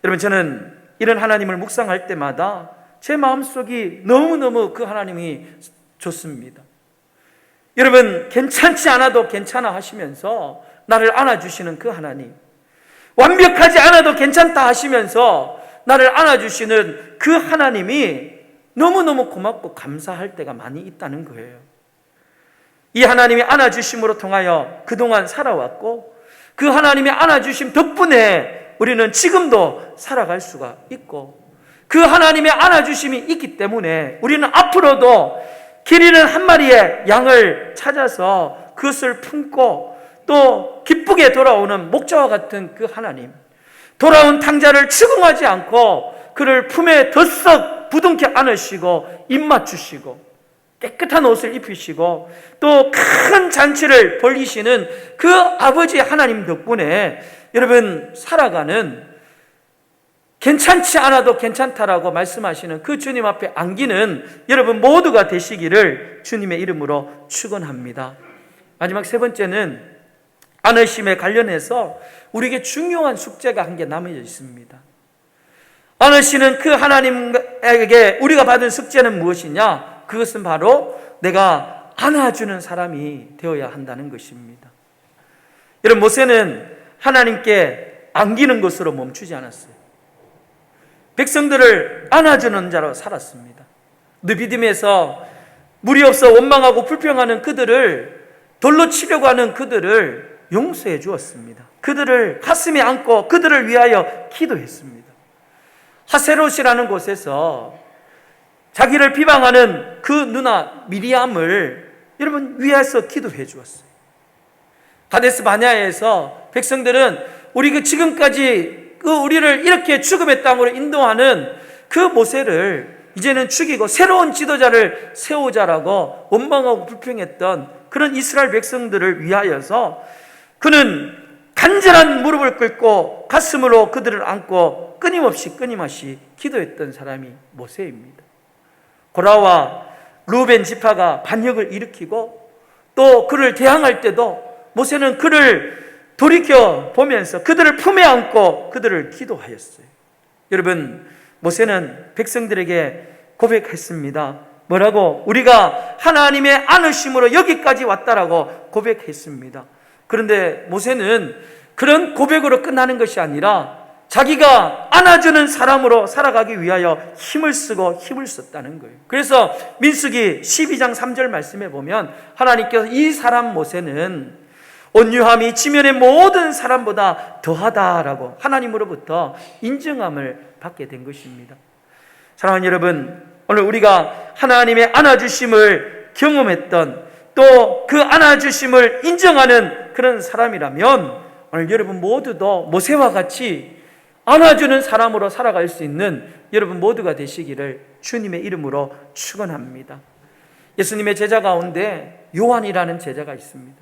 여러분, 저는 이런 하나님을 묵상할 때마다 제 마음속이 너무너무 그 하나님이 좋습니다. 여러분, 괜찮지 않아도 괜찮아 하시면서 나를 안아주시는 그 하나님, 완벽하지 않아도 괜찮다 하시면서 나를 안아주시는 그 하나님이 너무너무 고맙고 감사할 때가 많이 있다는 거예요. 이 하나님이 안아주심으로 통하여 그동안 살아왔고 그 하나님의 안아주심 덕분에 우리는 지금도 살아갈 수가 있고 그 하나님의 안아주심이 있기 때문에 우리는 앞으로도 길 잃은 한 마리의 양을 찾아서 그것을 품고 또 기쁘게 돌아오는 목자와 같은 그 하나님, 돌아온 탕자를 추궁하지 않고 그를 품에 덜썩 부둥켜 안으시고 입 맞추시고 깨끗한 옷을 입히시고 또 큰 잔치를 벌이시는 그 아버지 하나님 덕분에 여러분 살아가는, 괜찮지 않아도 괜찮다라고 말씀하시는 그 주님 앞에 안기는 여러분 모두가 되시기를 주님의 이름으로 축원합니다. 마지막 세 번째는 안으심에 관련해서 우리에게 중요한 숙제가 한 개 남아져 있습니다. 안으시는 그 하나님에게 우리가 받은 숙제는 무엇이냐? 그것은 바로 내가 안아주는 사람이 되어야 한다는 것입니다. 여러분, 모세는 하나님께 안기는 것으로 멈추지 않았어요. 백성들을 안아주는 자로 살았습니다. 느비딤에서 물이 없어 원망하고 불평하는 그들을, 돌로 치려고 하는 그들을 용서해 주었습니다. 그들을 가슴에 안고 그들을 위하여 기도했습니다. 하세롯이라는 곳에서 자기를 비방하는 그 누나 미리암을 여러분 위해서 기도해 주었어요. 가데스 바네아에서 백성들은 우리 지금까지 우리를 이렇게 죽음의 땅으로 인도하는 그 모세를 이제는 죽이고 새로운 지도자를 세우자라고 원망하고 불평했던 그런 이스라엘 백성들을 위하여서 그는 간절한 무릎을 꿇고 가슴으로 그들을 안고 끊임없이 기도했던 사람이 모세입니다. 고라와 루벤 지파가 반역을 일으키고 또 그를 대항할 때도 모세는 그를 돌이켜 보면서 그들을 품에 안고 그들을 기도하였어요. 여러분, 모세는 백성들에게 고백했습니다. 뭐라고? 우리가 하나님의 안으심으로 여기까지 왔다라고 고백했습니다. 그런데 모세는 그런 고백으로 끝나는 것이 아니라 자기가 안아주는 사람으로 살아가기 위하여 힘을 쓰고 힘을 썼다는 거예요. 그래서 민수기 12장 3절 말씀에 보면 하나님께서 이 사람 모세는 온유함이 지면의 모든 사람보다 더하다라고 하나님으로부터 인정함을 받게 된 것입니다. 사랑하는 여러분, 오늘 우리가 하나님의 안아주심을 경험했던 또 그 안아주심을 인정하는 그런 사람이라면 오늘 여러분 모두도 모세와 같이 안아주는 사람으로 살아갈 수 있는 여러분 모두가 되시기를 주님의 이름으로 축원합니다. 예수님의 제자 가운데 요한이라는 제자가 있습니다.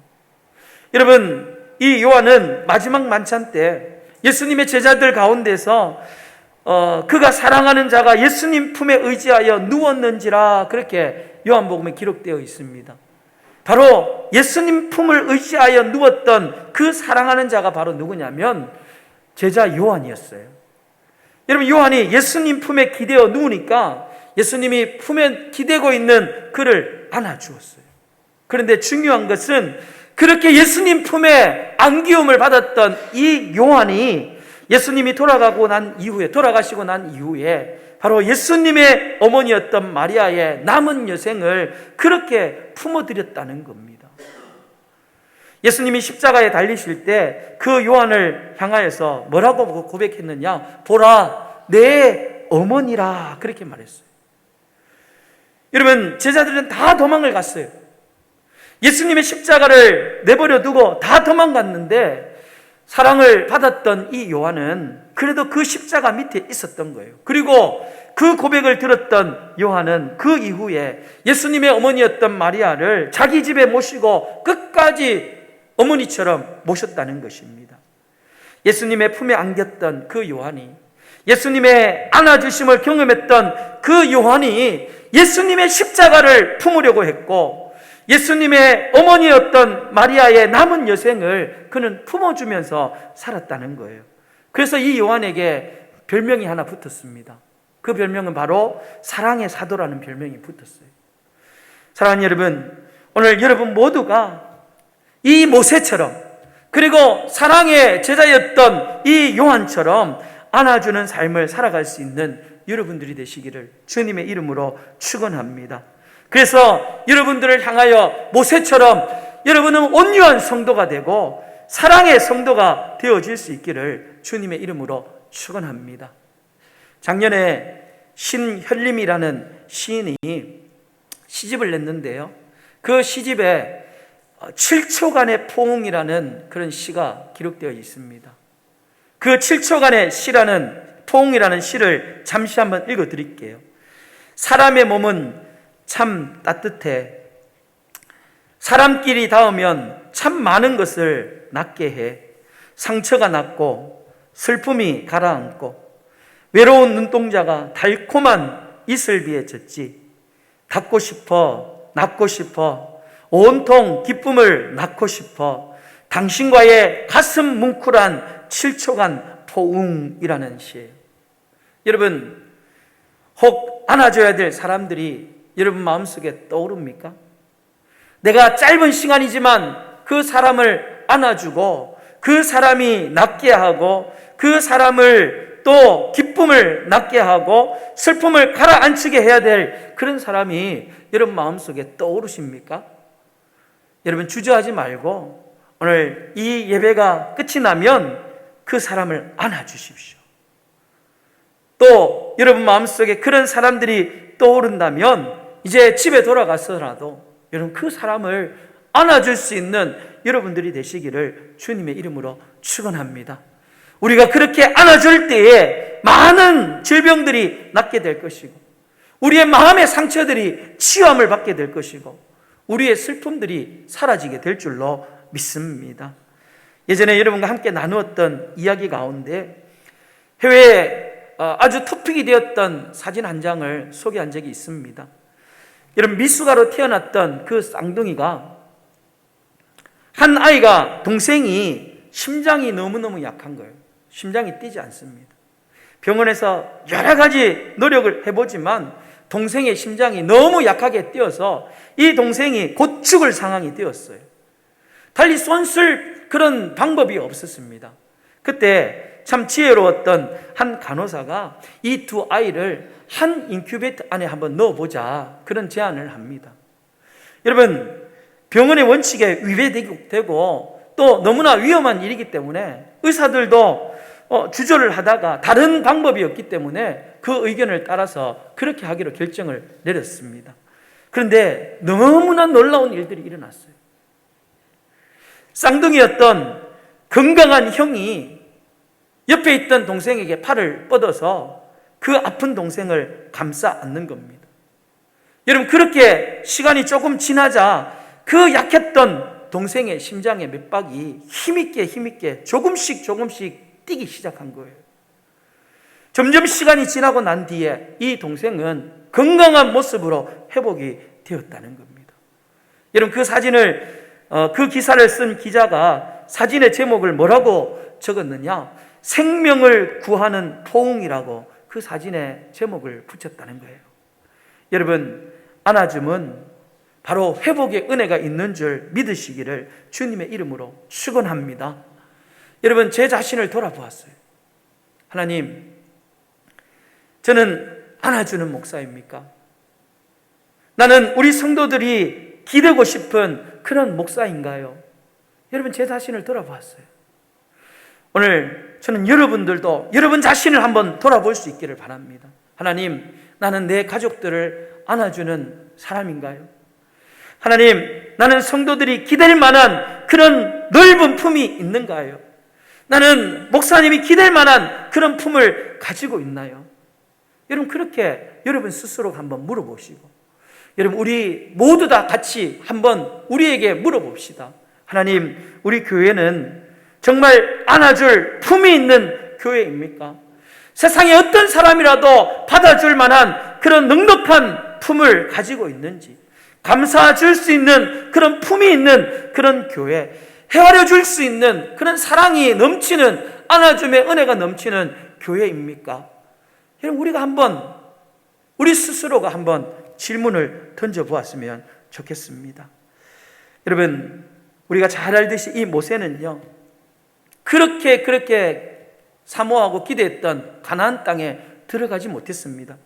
여러분, 이 요한은 마지막 만찬 때 예수님의 제자들 가운데서 그가 사랑하는 자가 예수님 품에 의지하여 누웠는지라 그렇게 요한복음에 기록되어 있습니다. 바로 예수님 품을 의지하여 누웠던 그 사랑하는 자가 바로 누구냐면 제자 요한이었어요. 여러분, 요한이 예수님 품에 기대어 누우니까 예수님이 품에 기대고 있는 그를 안아주었어요. 그런데 중요한 것은 그렇게 예수님 품에 안기움을 받았던 이 요한이 예수님이 돌아가시고 난 이후에 바로 예수님의 어머니였던 마리아의 남은 여생을 그렇게 품어드렸다는 겁니다. 예수님이 십자가에 달리실 때 그 요한을 향하여서 뭐라고 고백했느냐? 보라, 내 어머니라 그렇게 말했어요. 여러분, 제자들은 다 도망을 갔어요. 예수님의 십자가를 내버려 두고 다 도망갔는데 사랑을 받았던 이 요한은 그래도 그 십자가 밑에 있었던 거예요. 그리고 그 고백을 들었던 요한은 그 이후에 예수님의 어머니였던 마리아를 자기 집에 모시고 끝까지 어머니처럼 모셨다는 것입니다. 예수님의 품에 안겼던 그 요한이, 예수님의 안아주심을 경험했던 그 요한이 예수님의 십자가를 품으려고 했고 예수님의 어머니였던 마리아의 남은 여생을 그는 품어주면서 살았다는 거예요. 그래서 이 요한에게 별명이 하나 붙었습니다. 그 별명은 바로 사랑의 사도라는 별명이 붙었어요. 사랑하는 여러분, 오늘 여러분 모두가 이 모세처럼 그리고 사랑의 제자였던 이 요한처럼 안아주는 삶을 살아갈 수 있는 여러분들이 되시기를 주님의 이름으로 축원합니다. 그래서 여러분들을 향하여 모세처럼 여러분은 온유한 성도가 되고 사랑의 성도가 되어질 수 있기를 주님의 이름으로 축원합니다. 작년에 신현림이라는 시인이 시집을 냈는데요. 그 시집에 7초간의 포옹이라는 그런 시가 기록되어 있습니다. 그 7초간의 시라는 포옹이라는 시를 잠시 한번 읽어드릴게요. 사람의 몸은 참 따뜻해. 사람끼리 닿으면 참 많은 것을 낫게 해. 상처가 낫고 슬픔이 가라앉고 외로운 눈동자가 달콤한 이슬비에 젖지. 닿고 싶어, 낳고 싶어, 온통 기쁨을 낳고 싶어. 당신과의 가슴 뭉클한 7초간 포옹이라는 시예요. 여러분, 혹 안아줘야 될 사람들이 여러분 마음속에 떠오릅니까? 내가 짧은 시간이지만 그 사람을 안아주고 그 사람이 낫게 하고 그 사람을 또 기쁨을 낳게 하고 슬픔을 가라앉히게 해야 될 그런 사람이 여러분 마음속에 떠오르십니까? 여러분, 주저하지 말고 오늘 이 예배가 끝이 나면 그 사람을 안아주십시오. 또 여러분 마음속에 그런 사람들이 떠오른다면 이제 집에 돌아가서라도 여러분 그 사람을 안아줄 수 있는 여러분들이 되시기를 주님의 이름으로 축원합니다. 우리가 그렇게 안아줄 때에 많은 질병들이 낫게 될 것이고, 우리의 마음의 상처들이 치유함을 받게 될 것이고, 우리의 슬픔들이 사라지게 될 줄로 믿습니다. 예전에 여러분과 함께 나누었던 이야기 가운데 해외에 아주 토픽이 되었던 사진 한 장을 소개한 적이 있습니다. 여러분, 미숙아로 태어났던 그 쌍둥이가, 한 아이가, 동생이 심장이 너무너무 약한 거예요. 심장이 뛰지 않습니다. 병원에서 여러 가지 노력을 해보지만 동생의 심장이 너무 약하게 뛰어서 이 동생이 곧 죽을 상황이 되었어요. 달리 손쓸 그런 방법이 없었습니다. 그때 참 지혜로웠던 한 간호사가 이 두 아이를 한 인큐베이터 안에 한번 넣어보자, 그런 제안을 합니다. 여러분, 병원의 원칙에 위배되고 또 너무나 위험한 일이기 때문에 의사들도 주저를 하다가 다른 방법이 없기 때문에 그 의견을 따라서 그렇게 하기로 결정을 내렸습니다. 그런데 너무나 놀라운 일들이 일어났어요. 쌍둥이였던 건강한 형이 옆에 있던 동생에게 팔을 뻗어서 그 아픈 동생을 감싸 안는 겁니다. 여러분, 그렇게 시간이 조금 지나자 그 약했던 동생의 심장의 맥박이 힘있게 조금씩 뛰기 시작한 거예요. 점점 시간이 지나고 난 뒤에 이 동생은 건강한 모습으로 회복이 되었다는 겁니다. 여러분, 그 사진을 그 기사를 쓴 기자가 사진의 제목을 뭐라고 적었느냐? 생명을 구하는 포옹이라고 그 사진의 제목을 붙였다는 거예요. 여러분, 안아줌은 바로 회복의 은혜가 있는 줄 믿으시기를 주님의 이름으로 축원합니다. 여러분, 제 자신을 돌아보았어요. 하나님, 저는 안아주는 목사입니까? 나는 우리 성도들이 기대고 싶은 그런 목사인가요? 여러분, 제 자신을 돌아보았어요. 오늘 저는 여러분들도 여러분 자신을 한번 돌아볼 수 있기를 바랍니다. 하나님, 나는 내 가족들을 안아주는 사람인가요? 하나님, 나는 성도들이 기댈 만한 그런 넓은 품이 있는가요? 나는 목사님이 기댈 만한 그런 품을 가지고 있나요? 여러분, 그렇게 여러분 스스로 한번 물어보시고, 여러분, 우리 모두 다 같이 한번 우리에게 물어봅시다. 하나님, 우리 교회는 정말 안아줄 품이 있는 교회입니까? 세상에 어떤 사람이라도 받아줄 만한 그런 넉넉한 품을 가지고 있는지, 감사줄 수 있는 그런 품이 있는 그런 교회, 헤아려 줄 수 있는 그런 사랑이 넘치는, 안아줌의 은혜가 넘치는 교회입니까? 여러분, 우리가 한번, 우리 스스로가 한번 질문을 던져보았으면 좋겠습니다. 여러분, 우리가 잘 알듯이 이 모세는요, 그렇게 사모하고 기대했던 가나안 땅에 들어가지 못했습니다.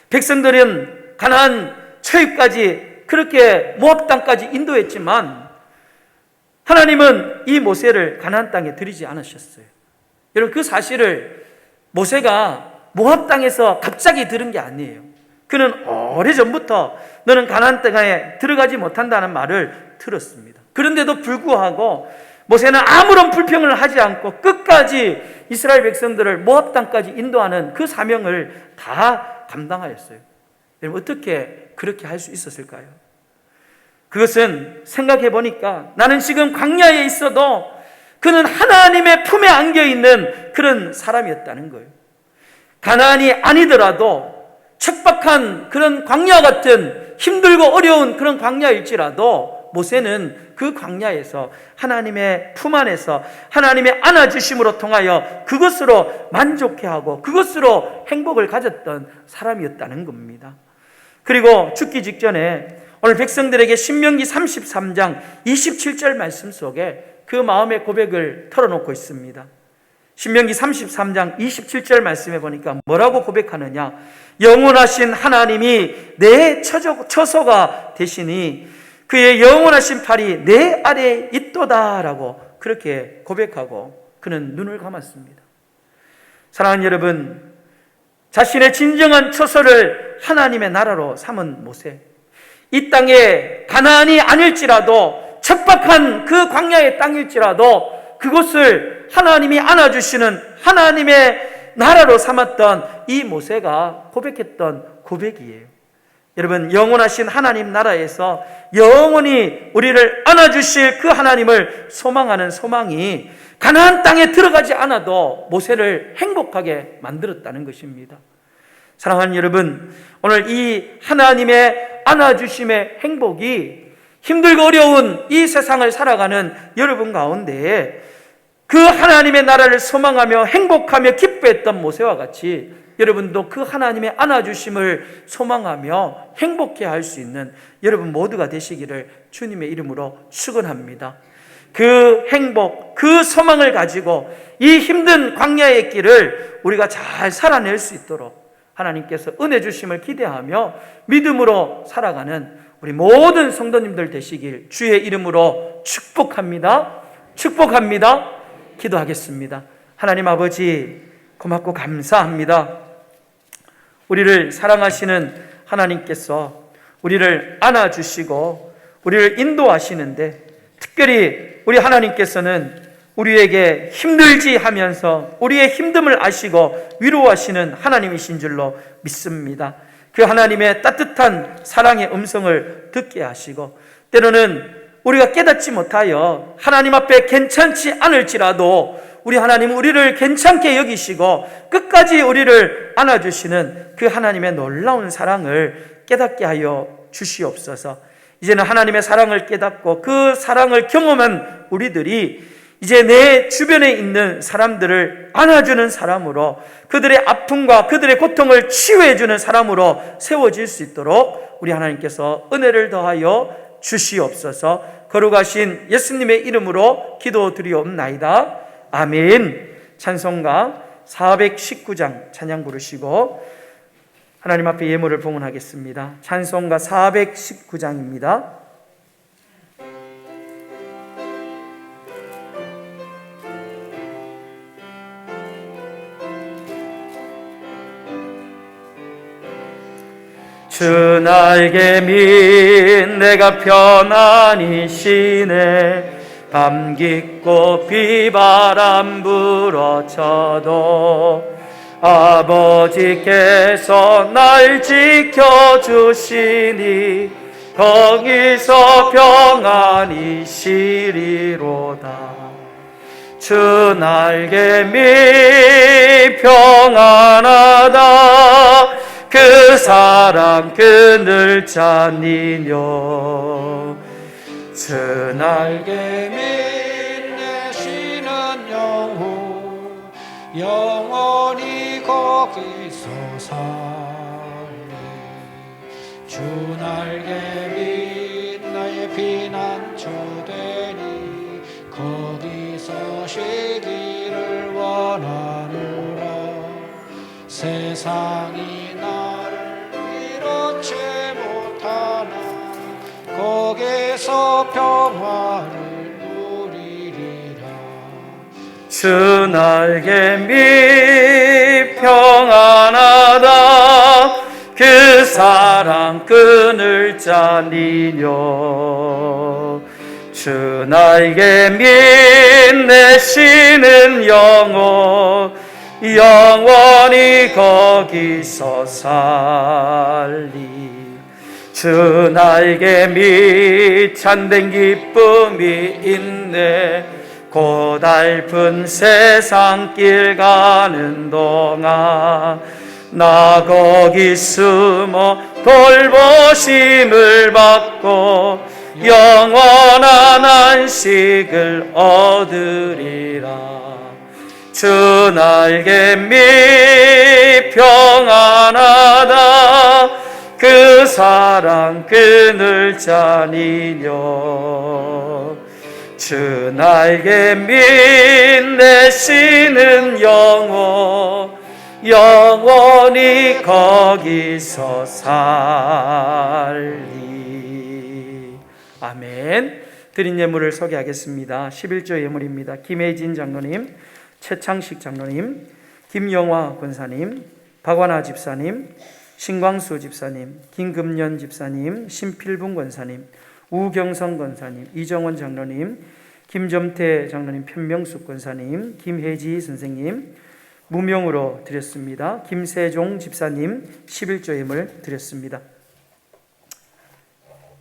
백성들은 가나안 초입까지 그렇게 모압 땅까지 인도했지만 하나님은 이 모세를 가나안 땅에 들이지 않으셨어요. 여러분, 그 사실을 모세가 모압 땅에서 갑자기 들은 게 아니에요. 그는 오래전부터 너는 가나안 땅에 들어가지 못한다는 말을 들었습니다. 그런데도 불구하고 모세는 아무런 불평을 하지 않고 끝까지 이스라엘 백성들을 모압 땅까지 인도하는 그 사명을 다 감당하였어요. 여러분, 어떻게 그렇게 할 수 있었을까요? 그것은 생각해 보니까 나는 지금 광야에 있어도 그는 하나님의 품에 안겨 있는 그런 사람이었다는 거예요. 가나안이 아니더라도 척박한 그런 광야 같은 힘들고 어려운 그런 광야일지라도 모세는 그 광야에서 하나님의 품 안에서 하나님의 안아주심으로 통하여 그것으로 만족해하고 그것으로 행복을 가졌던 사람이었다는 겁니다. 그리고 죽기 직전에 오늘 백성들에게 신명기 33장 27절 말씀 속에 그 마음의 고백을 털어놓고 있습니다. 신명기 33장 27절 말씀에 보니까 뭐라고 고백하느냐? 영원하신 하나님이 내 처소가 되시니 그의 영원하신 팔이 내 아래에 있도다라고 그렇게 고백하고 그는 눈을 감았습니다. 사랑하는 여러분, 자신의 진정한 처소를 하나님의 나라로 삼은 모세, 이 땅에 가나안이 아닐지라도 척박한 그 광야의 땅일지라도 그곳을 하나님이 안아주시는 하나님의 나라로 삼았던 이 모세가 고백했던 고백이에요. 여러분, 영원하신 하나님 나라에서 영원히 우리를 안아주실 그 하나님을 소망하는 소망이 가나안 땅에 들어가지 않아도 모세를 행복하게 만들었다는 것입니다. 사랑하는 여러분, 오늘 이 하나님의 안아주심의 행복이 힘들고 어려운 이 세상을 살아가는 여러분 가운데 그 하나님의 나라를 소망하며 행복하며 기뻐했던 모세와 같이 여러분도 그 하나님의 안아주심을 소망하며 행복해 할 수 있는 여러분 모두가 되시기를 주님의 이름으로 축원합니다. 그 행복, 그 소망을 가지고 이 힘든 광야의 길을 우리가 잘 살아낼 수 있도록 하나님께서 은혜 주심을 기대하며 믿음으로 살아가는 우리 모든 성도님들 되시길 주의 이름으로 축복합니다. 축복합니다. 기도하겠습니다. 하나님 아버지, 고맙고 감사합니다. 우리를 사랑하시는 하나님께서 우리를 안아주시고 우리를 인도하시는데, 특별히 우리 하나님께서는 우리에게 힘들지 하면서 우리의 힘듦을 아시고 위로하시는 하나님이신 줄로 믿습니다. 그 하나님의 따뜻한 사랑의 음성을 듣게 하시고, 때로는 우리가 깨닫지 못하여 하나님 앞에 괜찮지 않을지라도 우리 하나님은 우리를 괜찮게 여기시고 끝까지 우리를 안아주시는 그 하나님의 놀라운 사랑을 깨닫게 하여 주시옵소서. 이제는 하나님의 사랑을 깨닫고 그 사랑을 경험한 우리들이 이제 내 주변에 있는 사람들을 안아주는 사람으로, 그들의 아픔과 그들의 고통을 치유해주는 사람으로 세워질 수 있도록 우리 하나님께서 은혜를 더하여 주시옵소서. 거룩하신 예수님의 이름으로 기도드리옵나이다. 아멘. 찬송가 419장 찬양 부르시고 하나님 앞에 예물을 봉헌하겠습니다. 찬송가 419장입니다. 주 날개 밑 내가 편안히 쉬네. 밤 깊고 비바람 불어쳐도 아버지께서 날 지켜주시니 거기서 평안히 쉬리로다. 주 날개 밑 평안하다. 그 사랑 그늘 자니뇨. 주 날개 내쉬는 영혼 영원히 거기서 살리. 주 날개 밑 나의 피난처 되니 거기서 쉬기를 원하노라. 세상이 나를 이렇지 못하나 거기서 평화를 누리리라. 주 날개 밑 평안하다. 그 사랑 그늘 자니뇨. 주 날개 밑 내쉬는 영혼 영원히 거기서 살리. 주 날개 밑 참된 기쁨이 있네. 고달픈 세상 길 가는 동안 나 거기 숨어 돌보심을 받고 영원한 안식을 얻으리라. 주 날개 밑 평안하다. 그 사랑 그늘 자니뇨. 주 날개 밑 내쉬는 영혼 영원히 거기서 살리. 아멘. 드린 예물을 소개하겠습니다. 11조 예물입니다. 김혜진 장로님, 최창식 장로님, 김영화 권사님, 박완아 집사님, 신광수 집사님, 김금년 집사님, 신필붕 권사님, 우경성 권사님, 이정원 장로님, 김점태 장로님, 편명숙 권사님, 김혜지 선생님 무명으로 드렸습니다. 김세종 집사님 11조 예물 드렸습니다.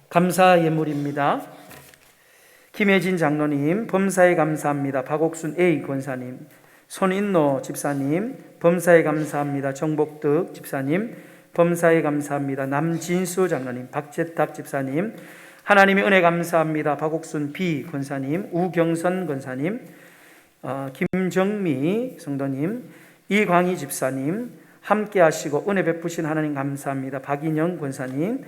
감사 예물입니다. 김혜진 장로님 범사에 감사합니다. 박옥순 A 권사님, 손인노 집사님 범사에 감사합니다. 정복득 집사님 범사에 감사합니다. 남진수 장로님, 박재탁 집사님 하나님의 은혜 감사합니다. 박옥순 B 권사님, 우경선 권사님, 김정미 성도님, 이광희 집사님 함께 하시고 은혜 베푸신 하나님 감사합니다. 박인영 권사님,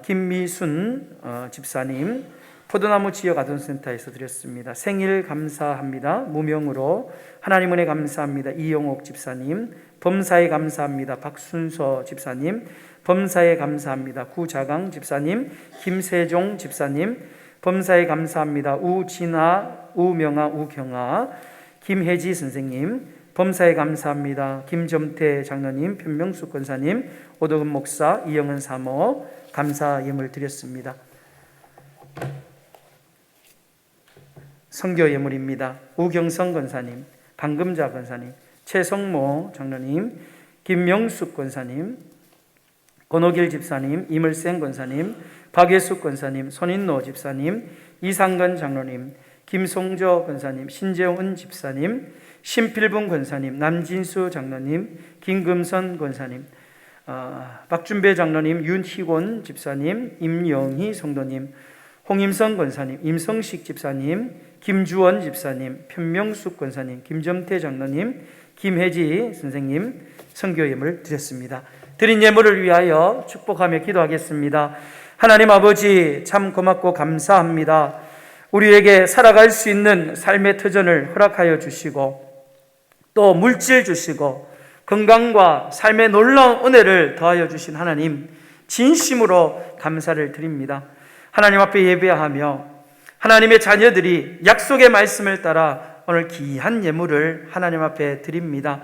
김미순 집사님 포도나무 지역 아동센터에서 드렸습니다. 생일 감사합니다. 무명으로 하나님 은혜 감사합니다. 이영옥 집사님 범사에 감사합니다. 박순서 집사님 범사에 감사합니다. 구자강 집사님, 김세종 집사님 범사에 감사합니다. 우진아, 우명아, 우경아, 김혜지 선생님 범사에 감사합니다. 김점태 장로님, 편명숙 권사님, 오덕은 목사, 이영은 사모 감사 예물 드렸습니다. 선교 예물입니다. 우경성 권사님, 방금자 권사님, 최성모 장로님, 김명숙 권사님, 권호길 집사님, 이물생 권사님, 박예숙 권사님, 손인노 집사님, 이상건 장로님, 김송조 권사님, 신재훈 집사님, 신필붕 권사님, 남진수 장로님, 김금선 권사님, 박준배 장로님, 윤희곤 집사님, 임영희 성도님, 홍임성 권사님, 임성식 집사님, 김주원 집사님, 편명숙 권사님, 김점태 장로님, 김혜지 선생님 선교 예물 드렸습니다. 드린 예물을 위하여 축복하며 기도하겠습니다. 하나님 아버지 참 고맙고 감사합니다. 우리에게 살아갈 수 있는 삶의 터전을 허락하여 주시고 또 물질 주시고 건강과 삶의 놀라운 은혜를 더하여 주신 하나님 진심으로 감사를 드립니다. 하나님 앞에 예배하며 하나님의 자녀들이 약속의 말씀을 따라 오늘 귀한 예물을 하나님 앞에 드립니다.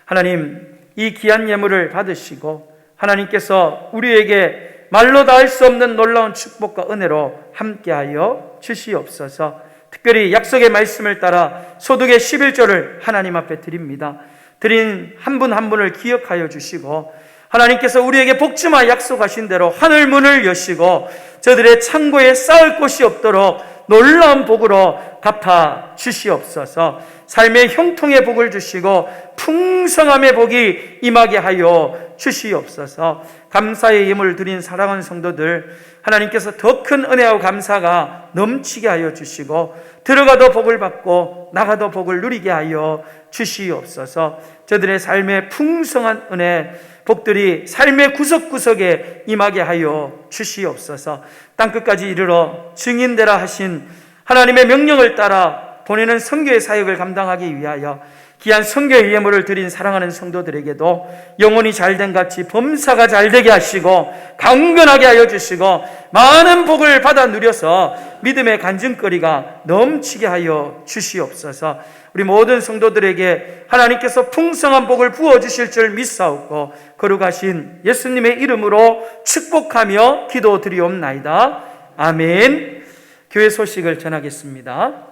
하나님 이 귀한 예물을 받으시고 하나님께서 우리에게 말로 다 할 수 없는 놀라운 축복과 은혜로 함께하여 주시옵소서. 특별히 약속의 말씀을 따라 소득의 11조를 하나님 앞에 드립니다. 드린 한 분 한 분을 기억하여 주시고 하나님께서 우리에게 복주마 약속하신 대로 하늘 문을 여시고 저들의 창고에 쌓을 곳이 없도록 놀라운 복으로 갚아 주시옵소서. 삶의 형통의 복을 주시고 풍성함의 복이 임하게 하여 주시옵소서. 감사의 예물을 드린 사랑하는 성도들 하나님께서 더 큰 은혜와 감사가 넘치게 하여 주시고 들어가도 복을 받고 나가도 복을 누리게 하여 주시옵소서. 저들의 삶의 풍성한 은혜 복들이 삶의 구석구석에 임하게 하여 주시옵소서. 땅끝까지 이르러 증인되라 하신 하나님의 명령을 따라 보내는 선교의 사역을 감당하기 위하여 귀한 선교의 예물을 드린 사랑하는 성도들에게도 영혼이 잘된 같이 범사가 잘되게 하시고 강건하게 하여 주시고 많은 복을 받아 누려서 믿음의 간증거리가 넘치게 하여 주시옵소서. 우리 모든 성도들에게 하나님께서 풍성한 복을 부어주실 줄 믿사옵고 거룩하신 예수님의 이름으로 축복하며 기도드리옵나이다. 아멘. 교회 소식을 전하겠습니다.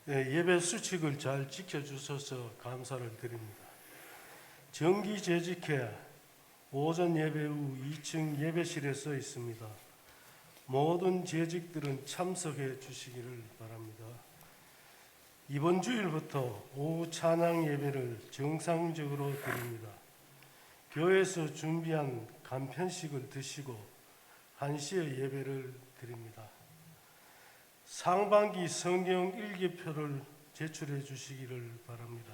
예배 수칙을 잘 지켜주셔서 감사를 드립니다. 정기 재직회 오전 예배 후 2층 예배실에 써 있습니다. 모든 재직들은 참석해 주시기를 바랍니다. 이번 주일부터 오후 찬양 예배를 정상적으로 드립니다. 교회에서 준비한 간편식을 드시고 1시에 예배를 드립니다. 상반기 성경 일기표를 제출해 주시기를 바랍니다.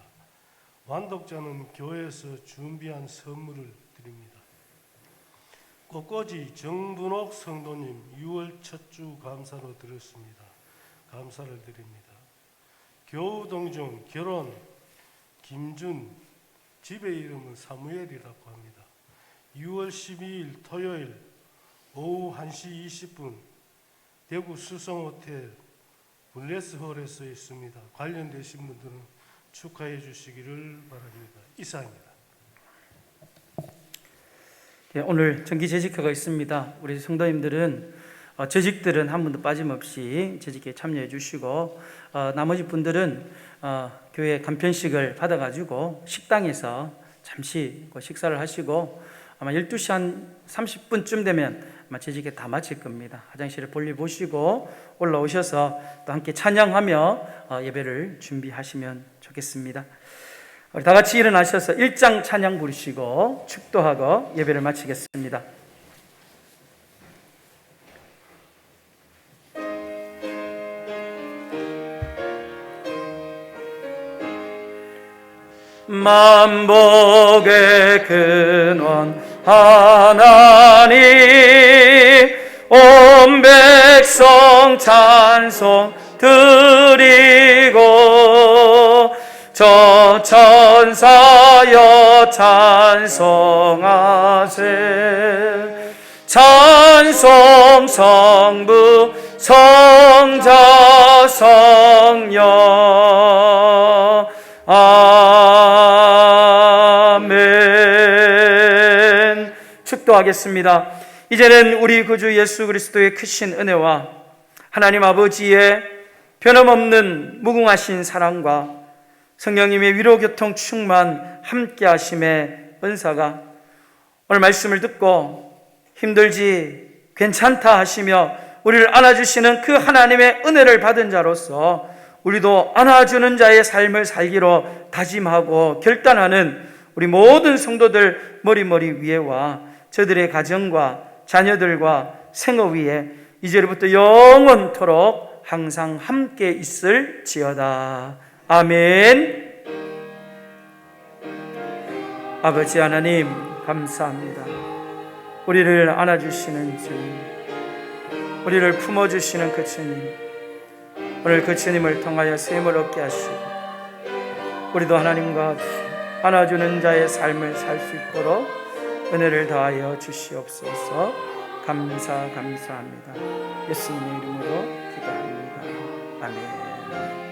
완독자는 교회에서 준비한 선물을 드립니다. 꽃꽂이 정분옥 성도님 6월 첫 주 감사로 드렸습니다. 감사를 드립니다. 교우동중 결혼 김준 집의 이름은 사무엘이라고 합니다. 6월 12일 토요일 오후 1시 20분 대구 수성호텔 블레스홀에서 있습니다. 관련되신 분들은 축하해 주시기를 바랍니다. 이상입니다. 예, 오늘 정기 재직회가 있습니다. 우리 성도님들은 재직들은 한 분도 빠짐없이 재직에 참여해 주시고 나머지 분들은 교회 간편식을 받아가지고 식당에서 잠시 식사를 하시고 아마 12시 한 30분쯤 되면 아마 재직에 다 마칠 겁니다. 화장실을 볼일 보시고 올라오셔서 또 함께 찬양하며 예배를 준비하시면 좋겠습니다. 우리 다 같이 일어나셔서 1장 찬양 부르시고 축도하고 예배를 마치겠습니다. 만복의 근원 하나님 온 백성 찬송 드리고 저 천사여 찬송하세 찬송 성부 성자 성령 아멘. 축도하겠습니다. 이제는 우리 구주 예수 그리스도의 크신 은혜와 하나님 아버지의 변함없는 무궁하신 사랑과 성령님의 위로교통 충만 함께 하심의 은사가 오늘 말씀을 듣고 힘들지 괜찮다 하시며 우리를 안아주시는 그 하나님의 은혜를 받은 자로서 우리도 안아주는 자의 삶을 살기로 다짐하고 결단하는 우리 모든 성도들 머리머리 위에와 저들의 가정과 자녀들과 생업 위에 이제부터 영원토록 항상 함께 있을지어다. 아멘. 아버지 하나님 감사합니다. 우리를 안아주시는 주님, 우리를 품어주시는 그 주님, 오늘 그 주님을 통하여 셈을 얻게 하시고 우리도 하나님과 같이 안아주는 자의 삶을 살 수 있도록 은혜를 다하여 주시옵소서. 감사합니다. 예수님의 이름으로 기도합니다. 아멘.